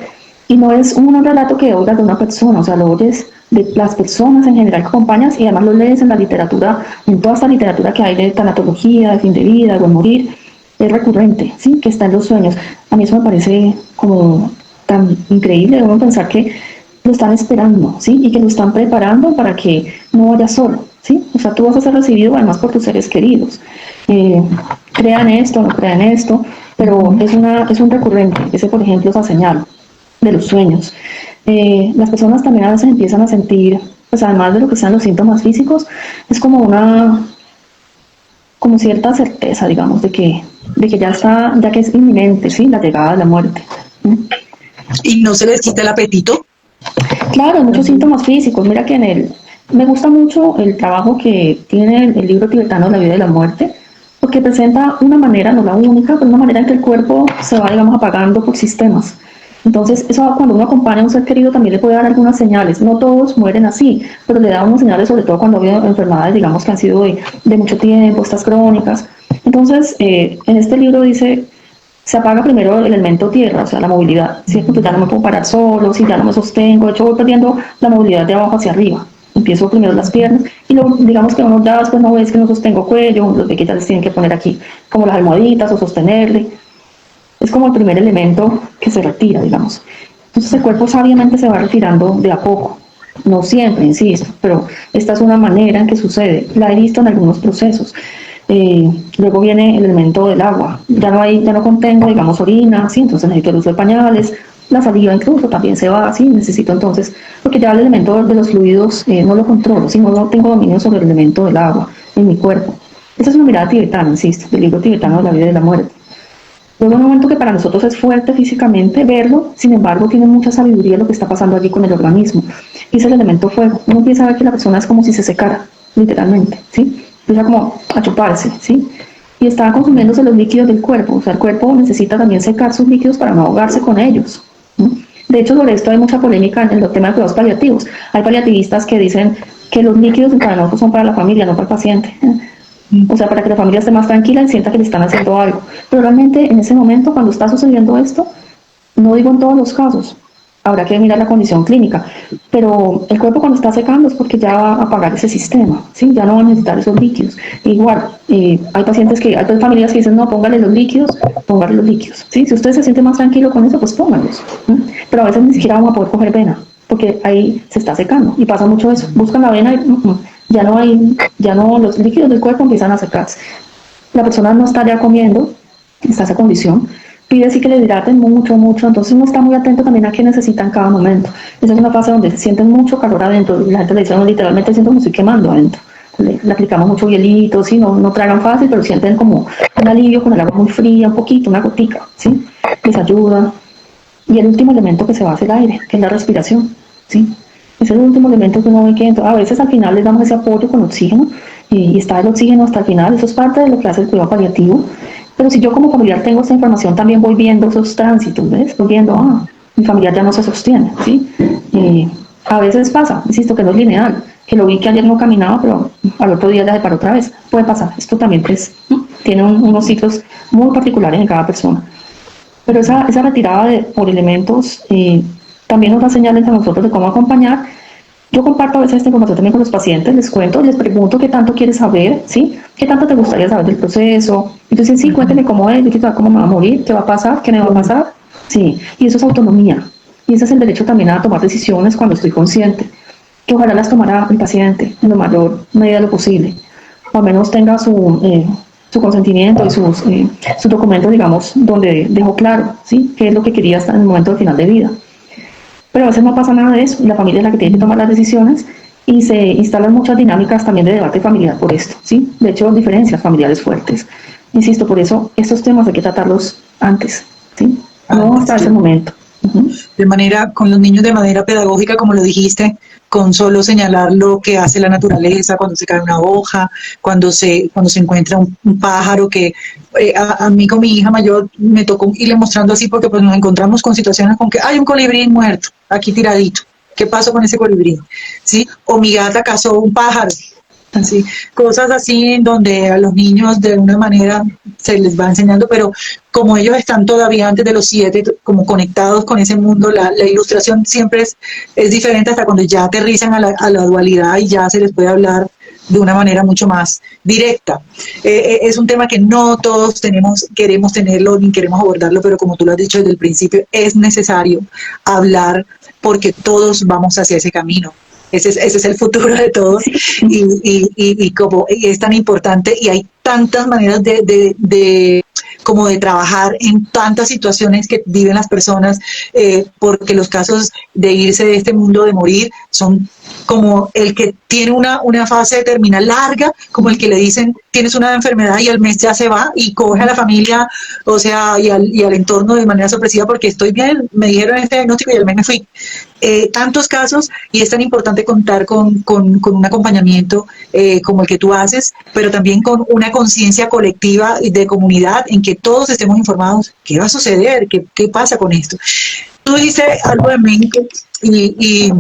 Y no es un relato que oigas de una persona, o sea, lo oyes de las personas en general que acompañas y además lo lees en la literatura, en toda esta literatura que hay de tanatología, de fin de vida, de buen morir, es recurrente, ¿sí? Que está en los sueños. A mí eso me parece como tan increíble, uno pensar que lo están esperando, ¿sí? Y que lo están preparando para que no vaya solo, ¿sí? O sea, tú vas a ser recibido además por tus seres queridos. Crean esto, no crean esto, pero es un recurrente. Ese, por ejemplo, es la señal de los sueños. Las personas también a veces empiezan a sentir, pues además de lo que sean los síntomas físicos, es como cierta certeza, digamos, de que ya está, ya que es inminente, ¿sí? La llegada de la muerte. ¿Y no se les quita el apetito? Claro, muchos síntomas físicos. Mira que me gusta mucho el trabajo que tiene el libro tibetano La vida y la muerte, porque presenta una manera, no la única, pero una manera en que el cuerpo se va, digamos, apagando por sistemas. Entonces, eso cuando uno acompaña a un ser querido también le puede dar algunas señales. No todos mueren así, pero le da unas señales, sobre todo cuando hay enfermedades, digamos, que han sido de mucho tiempo, estas crónicas. Entonces, en este libro dice, se apaga primero el elemento tierra, o sea, la movilidad. ¿Cierto? Pues ya no me puedo parar solo, si ya no me sostengo, de hecho voy perdiendo la movilidad de abajo hacia arriba. Empiezo primero las piernas y luego, digamos que uno ya después no ves que no sostengo cuello, los ve que ya les tienen que poner aquí como las almohaditas o sostenerle. Es como el primer elemento que se retira, digamos. Entonces el cuerpo sabiamente se va retirando de a poco. No siempre, insisto, pero esta es una manera en que sucede. La he visto en algunos procesos. Luego viene el elemento del agua. Ya no contengo, digamos, orina, ¿sí? Entonces necesito el uso de pañales. La saliva incluso también se va, ¿sí? Necesito entonces, porque ya el elemento de los fluidos no lo controlo, ¿sí? No tengo dominio sobre el elemento del agua en mi cuerpo. Esa es una mirada tibetana, insisto, del libro tibetano de La vida y la muerte. Luego un momento que para nosotros es fuerte físicamente verlo, sin embargo tiene mucha sabiduría lo que está pasando allí con el organismo. Y es el elemento fuego. Uno empieza a ver que la persona es como si se secara, literalmente, ¿sí? Empieza como a chuparse, ¿sí? Y está consumiéndose los líquidos del cuerpo. O sea, el cuerpo necesita también secar sus líquidos para no ahogarse con ellos, ¿no? De hecho, sobre esto hay mucha polémica en el tema de cuidados paliativos. Hay paliativistas que dicen que los líquidos intravenosos son para la familia, no para el paciente. O sea, para que la familia esté más tranquila y sienta que le están haciendo algo. Pero realmente en ese momento, cuando está sucediendo esto, no digo en todos los casos, habrá que mirar la condición clínica, pero el cuerpo cuando está secando es porque ya va a apagar ese sistema, ¿sí? Ya no va a necesitar esos líquidos. Igual, hay familias que dicen, no, póngale los líquidos, ¿sí? Si usted se siente más tranquilo con eso, pues póngalos. Pero a veces ni siquiera vamos a poder coger vena, porque ahí se está secando, y pasa mucho eso. Buscan la vena y ya no, los líquidos del cuerpo empiezan a secarse. La persona no está ya comiendo, está en esa condición, pide así que le hidraten mucho, entonces uno está muy atento también a qué necesita en cada momento. Esa es una fase donde sienten mucho calor adentro, y la gente le dice, no, literalmente siento como estoy quemando adentro. Le aplicamos mucho hielito, ¿sí? No tragan fácil, pero sienten como un alivio con el agua muy fría, un poquito, una gotica, ¿sí? Les ayuda. Y el último elemento que se va es el aire, que es la respiración, ¿sí? Ese es el último elemento que uno ve que a veces al final les damos ese apoyo con oxígeno y está el oxígeno hasta el final. Eso es parte de lo que hace el cuidado paliativo. Pero si yo como familiar tengo esta información, también voy viendo esos tránsitos, ¿ves? Voy viendo, mi familiar ya no se sostiene, ¿sí? A veces pasa, insisto, que no es lineal, que lo vi que ayer no caminaba, pero al otro día ya se paró otra vez. Puede pasar, esto también pues, tiene unos ciclos muy particulares en cada persona. Pero esa retirada por elementos también nos da señales a nosotros de cómo acompañar. Yo comparto a veces esta información también con los pacientes, les cuento, les pregunto qué tanto quieres saber, ¿sí? ¿Qué tanto te gustaría saber del proceso? Entonces, sí, cuénteme cómo es, cómo me va a morir, qué va a pasar, qué me va a pasar. Sí, y eso es autonomía. Y ese es el derecho también a tomar decisiones cuando estoy consciente. Que ojalá las tomara el paciente en la mayor medida de lo posible. O al menos tenga su consentimiento y sus documentos, digamos, donde dejó claro, ¿sí? Qué es lo que quería hasta en el momento del final de vida. Pero a veces no pasa nada de eso, y la familia es la que tiene que tomar las decisiones y se instalan muchas dinámicas también de debate familiar por esto, ¿sí? De hecho, diferencias familiares fuertes. Insisto, por eso estos temas hay que tratarlos antes, ¿sí? No hasta ese momento. De manera, con los niños de manera pedagógica, como lo dijiste, con solo señalar lo que hace la naturaleza, cuando se cae una hoja, cuando se encuentra un pájaro que a mí con mi hija mayor me tocó irle mostrando así porque pues nos encontramos con situaciones con que hay un colibrí muerto aquí tiradito. ¿Qué pasó con ese colibrí? ¿Sí? O mi gata cazó un pájaro Así, cosas así en donde a los niños de alguna manera se les va enseñando, pero como ellos están todavía antes de los 7, como conectados con ese mundo, la ilustración siempre es diferente hasta cuando ya aterrizan a la dualidad y ya se les puede hablar de una manera mucho más directa. Es un tema que no todos queremos tenerlo ni queremos abordarlo, pero como tú lo has dicho desde el principio, es necesario hablar porque todos vamos hacia ese camino. Ese es el futuro de todos y como es tan importante y hay tantas maneras como de trabajar en tantas situaciones que viven las personas, porque los casos de irse de este mundo, de morir, son como el que tiene una fase terminal larga, como el que le dicen tienes una enfermedad y al mes ya se va y coge a la familia, o sea, y al entorno de manera sorpresiva porque estoy bien, me dijeron este diagnóstico y al mes me fui. Tantos casos y es tan importante contar con un acompañamiento como el que tú haces, pero también con una conciencia colectiva y de comunidad en que todos estemos informados qué va a suceder, qué pasa con esto. Tú dices algo de México y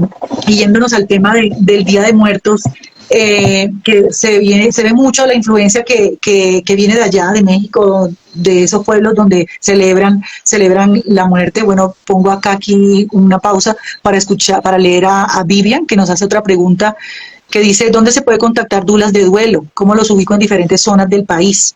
yéndonos al tema del Día de Muertos, que se ve mucho la influencia que viene de allá, de México, de esos pueblos donde celebran la muerte. Bueno, pongo aquí una pausa para leer a Vivian, que nos hace otra pregunta, que dice, ¿dónde se puede contactar dulas de duelo? ¿Cómo los ubico en diferentes zonas del país?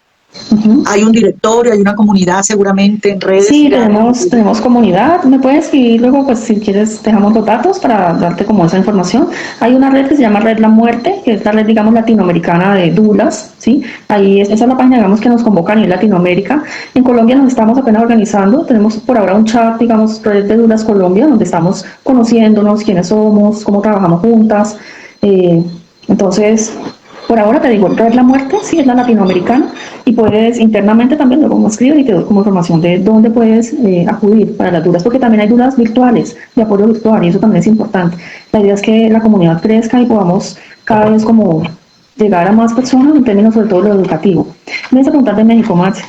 Hay un directorio, hay una comunidad seguramente en redes. Sí, tenemos comunidad. Me puedes escribir luego, pues si quieres, dejamos los datos para darte como esa información. Hay una red que se llama Red La Muerte, que es la red, digamos, latinoamericana de dulas, ¿sí? Esa es la página, digamos, que nos convoca a nivel Latinoamérica. En Colombia nos estamos apenas organizando. Tenemos por ahora un chat, digamos, Red de Dulas Colombia, donde estamos conociéndonos, quiénes somos, cómo trabajamos juntas. Entonces, por ahora te digo, Red La Muerte, sí, es la latinoamericana, y puedes internamente también, luego me escribes y te doy como información de dónde puedes acudir para las dudas, porque también hay dudas virtuales, de apoyo virtual, y eso también es importante. La idea es que la comunidad crezca y podamos cada vez como llegar a más personas en términos sobre todo lo educativo. Me vas a preguntar de México, Max.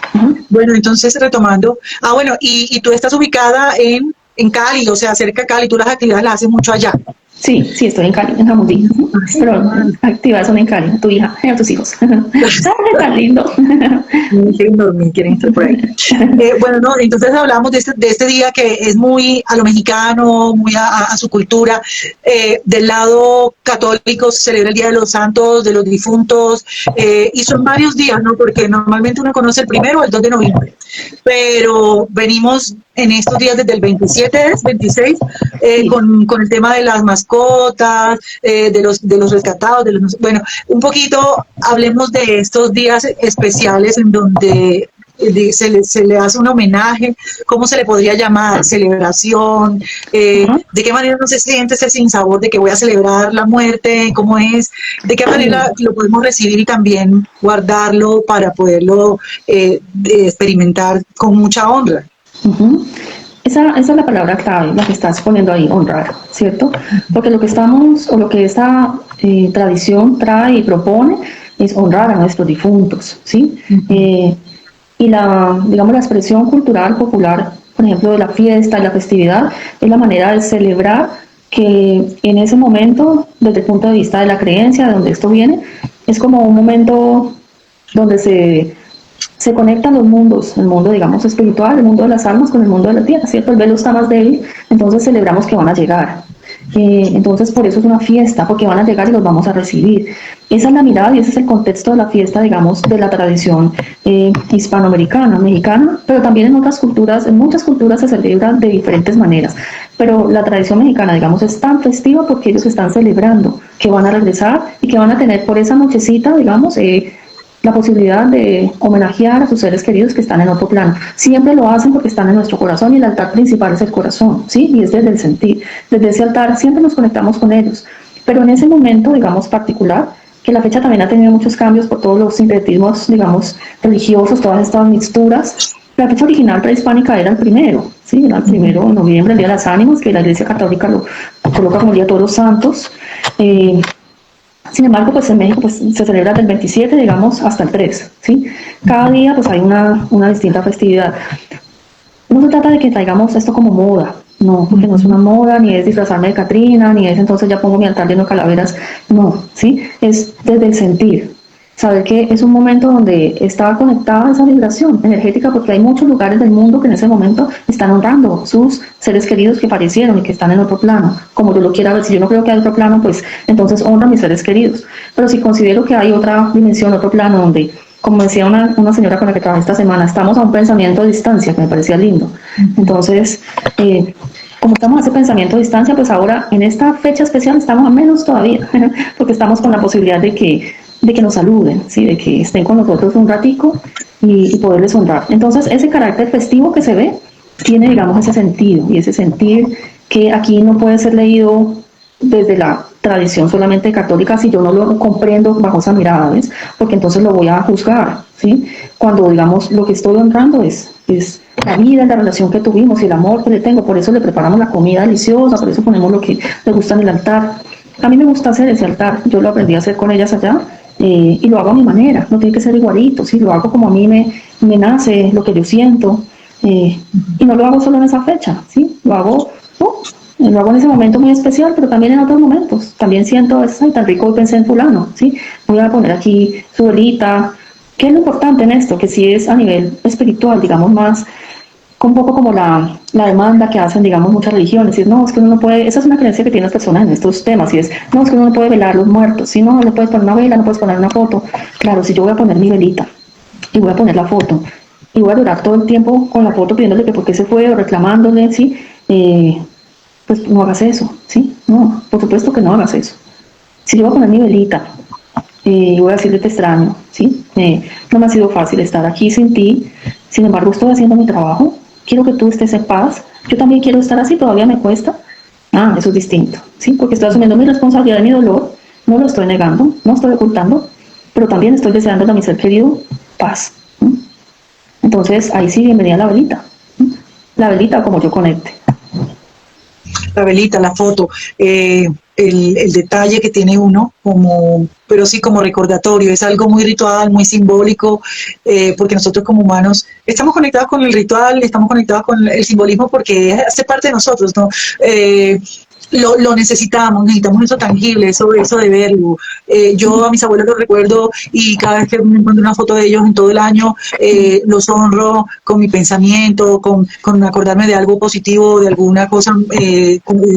Bueno, entonces retomando, bueno, y tú estás ubicada en Cali, o sea, cerca de Cali, tú las actividades las haces mucho allá. Sí, estoy en Cali, en Jamundí, pero activadas son en Cali, tu hija, tus hijos. Tan lindo. Quieren dormir, quieren estar por ahí. Bueno, no, entonces hablamos de este día que es muy a lo mexicano, muy a su cultura. Del lado católico se celebra el Día de los Santos, de los difuntos, y son varios días, ¿no? Porque normalmente uno conoce el 1 o el 2 de noviembre, pero venimos en estos días desde el 26, sí, con el tema de las mascotas, de los rescatados, bueno, un poquito hablemos de estos días especiales en donde se le hace un homenaje, ¿cómo se le podría llamar? Celebración, ¿de qué manera no se siente ese sinsabor de que voy a celebrar la muerte? ¿Cómo es? ¿De qué manera lo podemos recibir y también guardarlo para poderlo experimentar con mucha honra? Esa es la palabra clave, la que estás poniendo ahí, honrar, ¿cierto? Porque lo que esta tradición trae y propone es honrar a nuestros difuntos, ¿sí? Y digamos, la expresión cultural popular, por ejemplo, de la fiesta y la festividad, es la manera de celebrar que en ese momento, desde el punto de vista de la creencia, de donde esto viene, es como un momento donde se conectan los mundos, el mundo, digamos, espiritual, el mundo de las almas con el mundo de la tierra, ¿cierto? El velo está más débil, entonces celebramos que van a llegar. Entonces, por eso es una fiesta, porque van a llegar y los vamos a recibir. Esa es la mirada y ese es el contexto de la fiesta, digamos, de la tradición hispanoamericana, mexicana, pero también en otras culturas, en muchas culturas se celebra de diferentes maneras. Pero la tradición mexicana, digamos, es tan festiva porque ellos están celebrando que van a regresar y que van a tener por esa nochecita, digamos, la posibilidad de homenajear a sus seres queridos que están en otro plano. Siempre lo hacen porque están en nuestro corazón y el altar principal es el corazón, ¿sí? Y es desde el sentir. Desde ese altar siempre nos conectamos con ellos. Pero en ese momento, digamos, particular, que la fecha también ha tenido muchos cambios por todos los sincretismos, digamos, religiosos, todas estas mixturas. La fecha original prehispánica era el 1, ¿sí? Era el 1 de noviembre, el Día de las Ánimas, que la Iglesia Católica lo coloca como el Día de Todos los Santos. Sin embargo, pues en México pues, se celebra del 27, digamos, hasta el 3, ¿sí? Cada día pues hay una distinta festividad. No se trata de que traigamos esto como moda, No, porque no es una moda, ni es disfrazarme de Catrina, ni es entonces ya pongo mi altar lleno de calaveras. No, ¿sí? Es desde el sentir. Saber que es un momento donde está conectada esa vibración energética, porque hay muchos lugares del mundo que en ese momento están honrando sus seres queridos que fallecieron y que están en otro plano, como yo lo quiera ver. Si yo no creo que hay otro plano, pues entonces honra a mis seres queridos. Pero si considero que hay otra dimensión, otro plano donde, como decía una señora con la que trabajé esta semana, estamos a un pensamiento de distancia, que me parecía lindo. Entonces, como estamos a ese pensamiento de distancia, pues ahora en esta fecha especial estamos a menos todavía, porque estamos con la posibilidad de que nos saluden, ¿sí? De que estén con nosotros un ratico y poderles honrar. Entonces, ese carácter festivo que se ve tiene, digamos, ese sentido, y ese sentir que aquí no puede ser leído desde la tradición solamente católica si yo no lo comprendo bajo esa mirada, ¿ves? Porque entonces lo voy a juzgar, ¿sí? Cuando, digamos, lo que estoy honrando es la vida, la relación que tuvimos y el amor que le tengo. Por eso le preparamos la comida deliciosa, por eso ponemos lo que le gusta en el altar. A mí me gusta hacer ese altar, yo lo aprendí a hacer con ellas allá, y lo hago a mi manera, no tiene que ser igualito, ¿sí? Lo hago como a mí me nace, lo que yo siento, y no lo hago solo en esa fecha, ¿sí? Lo hago en ese momento muy especial, pero también en otros momentos. También siento, ay, tan rico, hoy pensé en fulano, ¿sí? Voy a poner aquí su velita. ¿Qué es lo importante en esto? Que sí es a nivel espiritual, digamos, más, un poco como la demanda que hacen, digamos, muchas religiones. Y es, no, es que uno no puede, esa es una creencia que tienen las personas en estos temas, y es, no, es que uno no puede velar a los muertos, si no, no le puedes poner una vela, no puedes poner una foto. Claro, si yo voy a poner mi velita, y voy a poner la foto, y voy a durar todo el tiempo con la foto pidiéndole que por qué se fue, o reclamándole, ¿sí? Pues no hagas eso, ¿sí? No, por supuesto que no hagas eso. Si yo voy a poner mi velita y voy a decirle te extraño, ¿sí? No me ha sido fácil estar aquí sin ti, sin embargo estoy haciendo mi trabajo, quiero que tú estés en paz, yo también quiero estar así, todavía me cuesta. Ah, eso es distinto, ¿sí? Porque estoy asumiendo mi responsabilidad de mi dolor, no lo estoy negando, no estoy ocultando, pero también estoy deseando a mi ser querido paz. ¿Sí? Entonces, ahí sí, bienvenida a la velita. ¿Sí? La velita como yo conecte. La velita, la foto, el detalle que tiene uno, como, pero sí como recordatorio, es algo muy ritual, muy simbólico, porque nosotros como humanos estamos conectados con el ritual, estamos conectados con el simbolismo porque hace parte de nosotros, ¿no? Lo necesitamos eso tangible, eso de verlo. Yo a mis abuelos los recuerdo y cada vez que me encuentro una foto de ellos en todo el año, los honro con mi pensamiento, con acordarme de algo positivo, de alguna cosa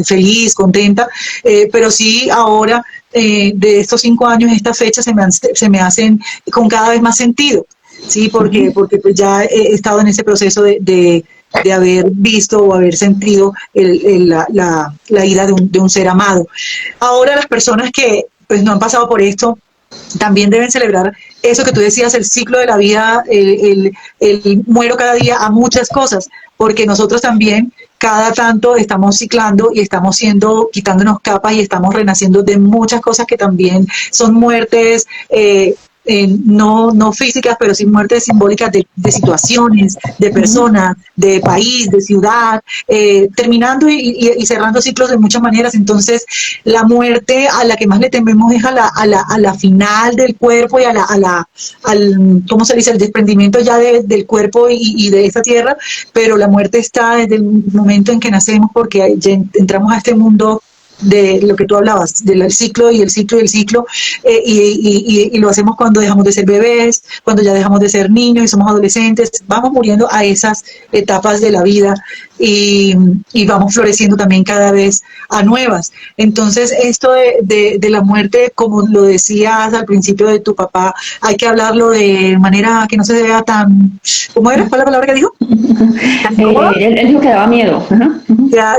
feliz, contenta, pero sí ahora, de estos 5 años, estas fechas se me hacen con cada vez más sentido, ¿sí? Porque pues ya he estado en ese proceso de haber visto o haber sentido la ida de un ser amado. Ahora las personas que pues no han pasado por esto también deben celebrar eso que tú decías, el ciclo de la vida, el muero cada día a muchas cosas, porque nosotros también cada tanto estamos ciclando y estamos quitándonos capas y estamos renaciendo de muchas cosas que también son muertes, no físicas, pero sí muertes simbólicas de situaciones, de personas, de país, de ciudad, terminando y cerrando ciclos de muchas maneras. Entonces, la muerte a la que más le tememos es a la final del cuerpo y al ¿cómo se dice?, el desprendimiento ya del cuerpo y de esta tierra, pero la muerte está desde el momento en que nacemos, porque ya entramos a este mundo de lo que tú hablabas, del ciclo y el ciclo y el ciclo, y lo hacemos cuando dejamos de ser bebés, cuando ya dejamos de ser niños y somos adolescentes, vamos muriendo a esas etapas de la vida y vamos floreciendo también cada vez a nuevas. Entonces, esto de la muerte, como lo decías al principio de tu papá, hay que hablarlo de manera que no se vea tan... ¿Cómo era? ¿Cuál es la palabra que dijo? Él dijo que daba miedo.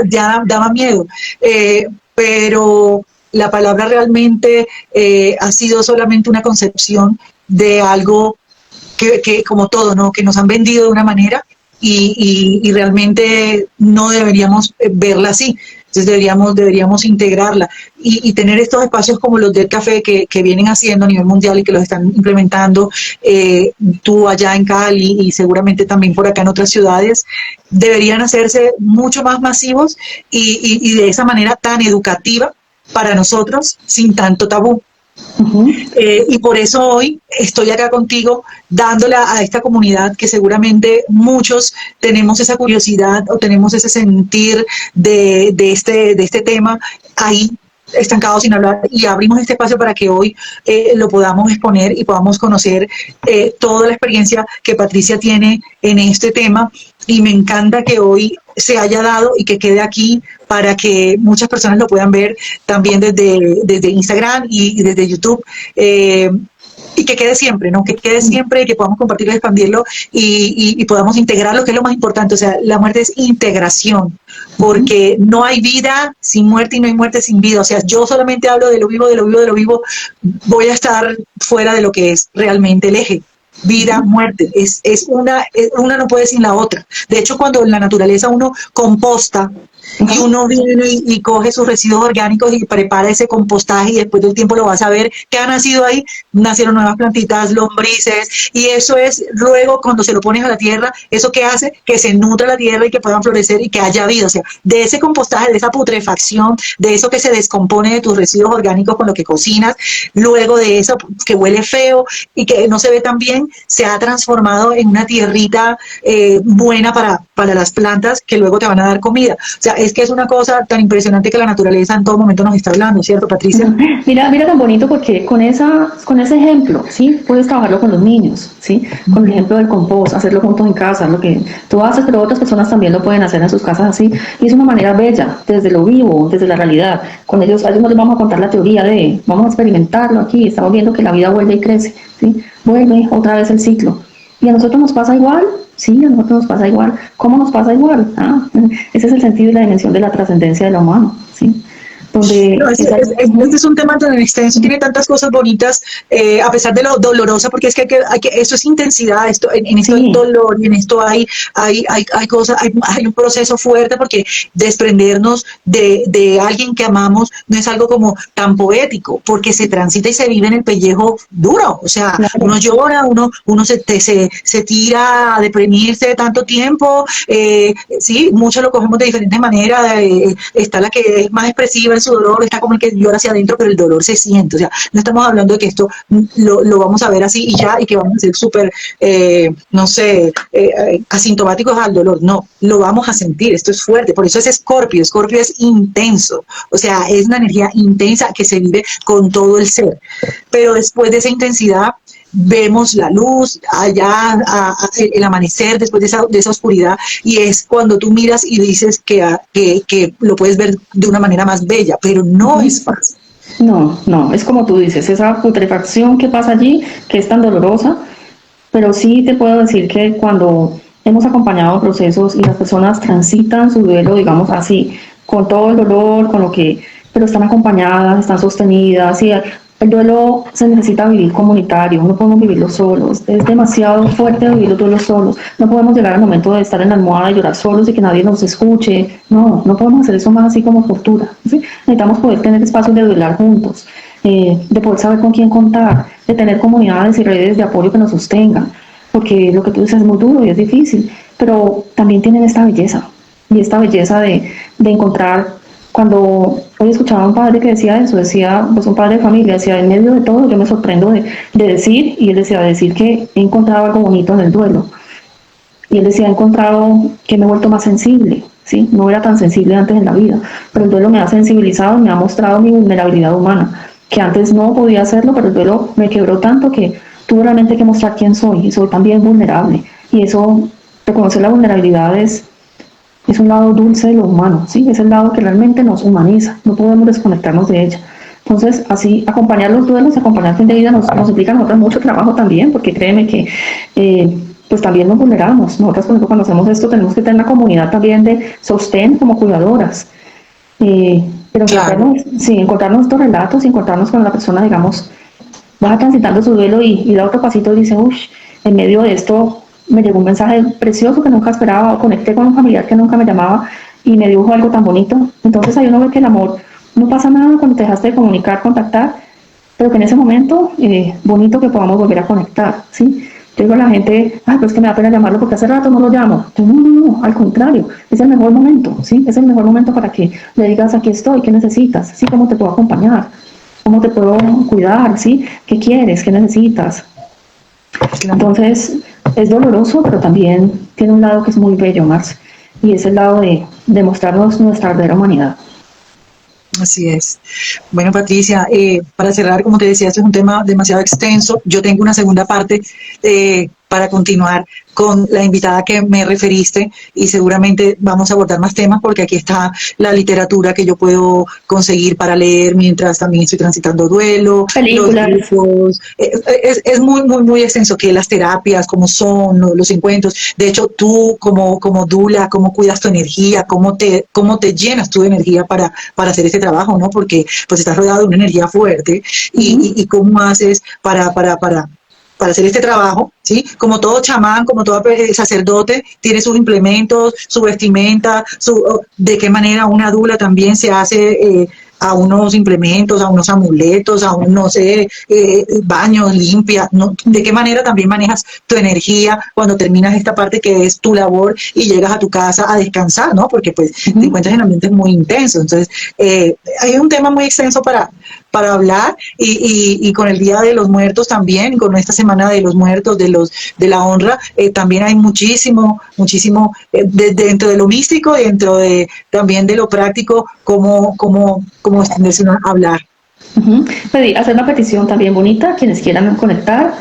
Ya daba miedo. Pero la palabra realmente ha sido solamente una concepción de algo que como todo, ¿no?, que nos han vendido de una manera y realmente no deberíamos verla así. Entonces deberíamos integrarla y tener estos espacios como los del café que vienen haciendo a nivel mundial y que los están implementando, tú allá en Cali y seguramente también por acá en otras ciudades, deberían hacerse mucho más masivos y de esa manera tan educativa para nosotros, sin tanto tabú. Y por eso hoy estoy acá contigo dándola a esta comunidad que seguramente muchos tenemos esa curiosidad o tenemos ese sentir de este tema ahí estancados sin hablar, y abrimos este espacio para que hoy lo podamos exponer y podamos conocer toda la experiencia que Patricia tiene en este tema. Y me encanta que hoy se haya dado y que quede aquí para que muchas personas lo puedan ver también desde Instagram y desde YouTube. Y que quede siempre, ¿no? Que quede siempre y que podamos compartirlo, expandirlo y podamos integrarlo, que es lo más importante. O sea, la muerte es integración, porque no hay vida sin muerte y no hay muerte sin vida. O sea, yo solamente hablo de lo vivo, de lo vivo, de lo vivo, voy a estar fuera de lo que es realmente el eje. Vida, muerte, una no puede sin la otra. De hecho, cuando en la naturaleza uno composta y uno viene y coge sus residuos orgánicos y prepara ese compostaje, y después del tiempo lo vas a ver que ha nacido ahí, nacieron nuevas plantitas, lombrices, y eso es luego cuando se lo pones a la tierra, eso que hace que se nutra la tierra y que puedan florecer y que haya vida. O sea, de ese compostaje, de esa putrefacción, de eso que se descompone de tus residuos orgánicos con lo que cocinas, luego de eso que huele feo y que no se ve tan bien, se ha transformado en una tierrita buena para las plantas que luego te van a dar comida. O sea, es que es una cosa tan impresionante que la naturaleza en todo momento nos está hablando, ¿cierto, Patricia? Mira tan bonito, porque con ese ejemplo, ¿sí? Puedes trabajarlo con los niños, ¿sí? Con el ejemplo del compost, hacerlo juntos en casa, lo que tú haces, pero otras personas también lo pueden hacer en sus casas así, y es una manera bella, desde lo vivo, desde la realidad. Con ellos, a ellos no les vamos a contar la teoría de, vamos a experimentarlo aquí, estamos viendo que la vida vuelve y crece, ¿sí? Vuelve otra vez el ciclo. ¿Y a nosotros nos pasa igual? Sí, a nosotros nos pasa igual. ¿Cómo nos pasa igual? Ese es el sentido y la dimensión de la trascendencia de lo humano, ¿sí? Donde no, este es un tema tan extenso, tiene tantas cosas bonitas, a pesar de lo dolorosa, porque es que, eso es intensidad, en esto hay dolor, y en esto hay cosas, hay un proceso fuerte, porque desprendernos de alguien que amamos no es algo como tan poético, porque se transita y se vive en el pellejo duro. O sea, uno llora, uno se tira a deprimirse de tanto tiempo, sí, muchos lo cogemos de diferentes maneras, está la que es más expresiva su dolor, está como el que llora hacia adentro, pero el dolor se siente. O sea, no estamos hablando de que esto lo vamos a ver así y ya, y que vamos a ser súper, no sé, asintomáticos al dolor. No, lo vamos a sentir, esto es fuerte. Por eso es Escorpio. Escorpio es intenso, o sea, es una energía intensa que se vive con todo el ser. Pero después de esa intensidad, vemos la luz, allá el amanecer después de esa oscuridad, y es cuando tú miras y dices que lo puedes ver de una manera más bella, pero no es fácil. No, es como tú dices, esa putrefacción que pasa allí, que es tan dolorosa, pero sí te puedo decir que cuando hemos acompañado procesos y las personas transitan su duelo, digamos así, con todo el dolor, pero están acompañadas, están sostenidas, y el duelo se necesita vivir comunitario, no podemos vivirlo solos, es demasiado fuerte vivir los duelos solos, no podemos llegar al momento de estar en la almohada y llorar solos y que nadie nos escuche, no podemos hacer eso más así como tortura, ¿sí? Necesitamos poder tener espacios de duelar juntos, de poder saber con quién contar, de tener comunidades y redes de apoyo que nos sostengan, porque lo que tú dices es muy duro y es difícil, pero también tienen esta belleza, y esta belleza de encontrar. Cuando hoy escuchaba a un padre que decía eso, decía, pues un padre de familia, decía, en medio de todo yo me sorprendo de decir, y él decía, decir que he encontrado algo bonito en el duelo. Y él decía, he encontrado que me he vuelto más sensible, ¿sí? No era tan sensible antes en la vida, pero el duelo me ha sensibilizado, me ha mostrado mi vulnerabilidad humana, que antes no podía hacerlo, pero el duelo me quebró tanto que tuve realmente que mostrar quién soy, y soy también vulnerable. Y eso, reconocer la vulnerabilidad es un lado dulce de lo humano, ¿sí? Es el lado que realmente nos humaniza, no podemos desconectarnos de ella. Entonces, así, acompañar los duelos, acompañar fin de vida nos implica a nosotros mucho trabajo también, porque créeme que pues también nos vulneramos. Nosotros, por ejemplo, cuando hacemos esto, tenemos que tener una comunidad también de sostén como cuidadoras. Pero claro, encontrarnos estos relatos y encontrarnos con la persona, digamos, va transitando su duelo y da otro pasito y dice, uff, en medio de esto me llegó un mensaje precioso que nunca esperaba, o conecté con un familiar que nunca me llamaba y me dijo algo tan bonito. Entonces ahí uno ve que el amor, no pasa nada cuando te dejaste de comunicar, contactar, pero que en ese momento, bonito que podamos volver a conectar, ¿sí? Yo digo a la gente, pero es que me da pena llamarlo porque hace rato no lo llamo. Yo, no, al contrario, es el mejor momento, ¿sí? Es el mejor momento para que le digas, aquí estoy, ¿qué necesitas? ¿Sí? ¿Cómo te puedo acompañar? ¿Cómo te puedo cuidar? ¿Sí? ¿Qué quieres? ¿Qué necesitas? Entonces, es doloroso, pero también tiene un lado que es muy bello, Marce, y es el lado de mostrarnos nuestra verdadera humanidad. Así es. Bueno, Patricia, para cerrar, como te decía, este es un tema demasiado extenso. Yo tengo una segunda parte para continuar con la invitada que me referiste y seguramente vamos a abordar más temas porque aquí está la literatura que yo puedo conseguir para leer mientras también estoy transitando duelo, los Películas. grupos, es muy, muy, muy extenso que las terapias, cómo son, los encuentros. De hecho, tú como Dula, cómo cuidas tu energía, cómo te llenas tú de energía para hacer este trabajo, ¿no? Porque pues estás rodeado de una energía fuerte y cómo haces para hacer este trabajo, ¿sí? Como todo chamán, como todo sacerdote, tiene sus implementos, su vestimenta, de qué manera una dula también se hace a unos implementos, a unos amuletos, a un, no sé, baños, limpia, ¿no? De qué manera también manejas tu energía cuando terminas esta parte que es tu labor y llegas a tu casa a descansar, ¿no? Porque pues te encuentras en ambientes muy intensos. Entonces, hay un tema muy extenso para hablar y con el Día de los Muertos también, con esta Semana de los Muertos, de la honra, también hay muchísimo dentro de lo místico, también de lo práctico, cómo extenderse a hablar. Hacer una petición también bonita, quienes quieran conectar,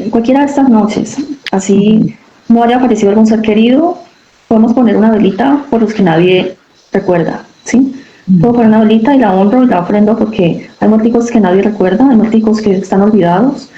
cualquiera de estas noches, así no haya aparecido algún ser querido, podemos poner una velita por los que nadie recuerda, ¿sí? Puedo poner una velita y la honro y la ofrendo porque hay muerticos que nadie recuerda, hay muerticos que están olvidados.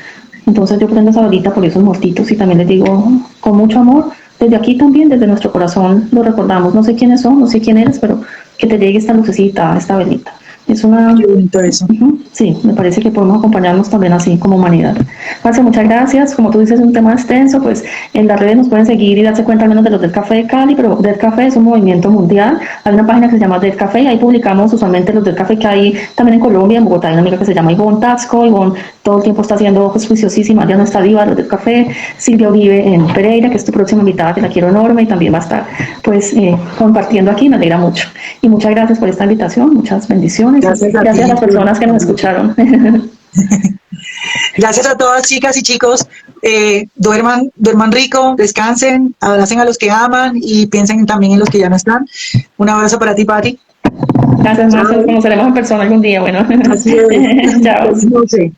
Entonces yo prendo esa velita por esos muertitos y también les digo con mucho amor, desde aquí también, desde nuestro corazón, lo recordamos. No sé quiénes son, no sé quién eres, pero que te llegue esta lucecita, esta velita. Es una... Qué bonito eso. Sí, me parece que podemos acompañarnos también así como humanidad. Marce, muchas gracias. Como tú dices, es un tema extenso, pues en las redes nos pueden seguir y darse cuenta al menos de los del Café de Cali, pero Dead Café es un movimiento mundial. Hay una página que se llama Dead Café y ahí publicamos usualmente los del Café que hay también en Colombia, en Bogotá. Hay una amiga que se llama Ivonne Taxco. Ivonne todo el tiempo está haciendo pues, juiciosísima, ya no está viva, los del Café. Silvia Uribe en Pereira, que es tu próxima invitada, que la quiero enorme y también va a estar pues compartiendo aquí, me alegra mucho. Y muchas gracias por esta invitación, muchas bendiciones. Gracias a las personas que nos escucharon. Gracias a todas chicas y chicos, duerman rico, descansen, abracen a los que aman y piensen también en los que ya no están. Un abrazo para ti, Pati. Gracias, Marcel, conoceremos en persona algún día, bueno. Así es. Chao. No sé.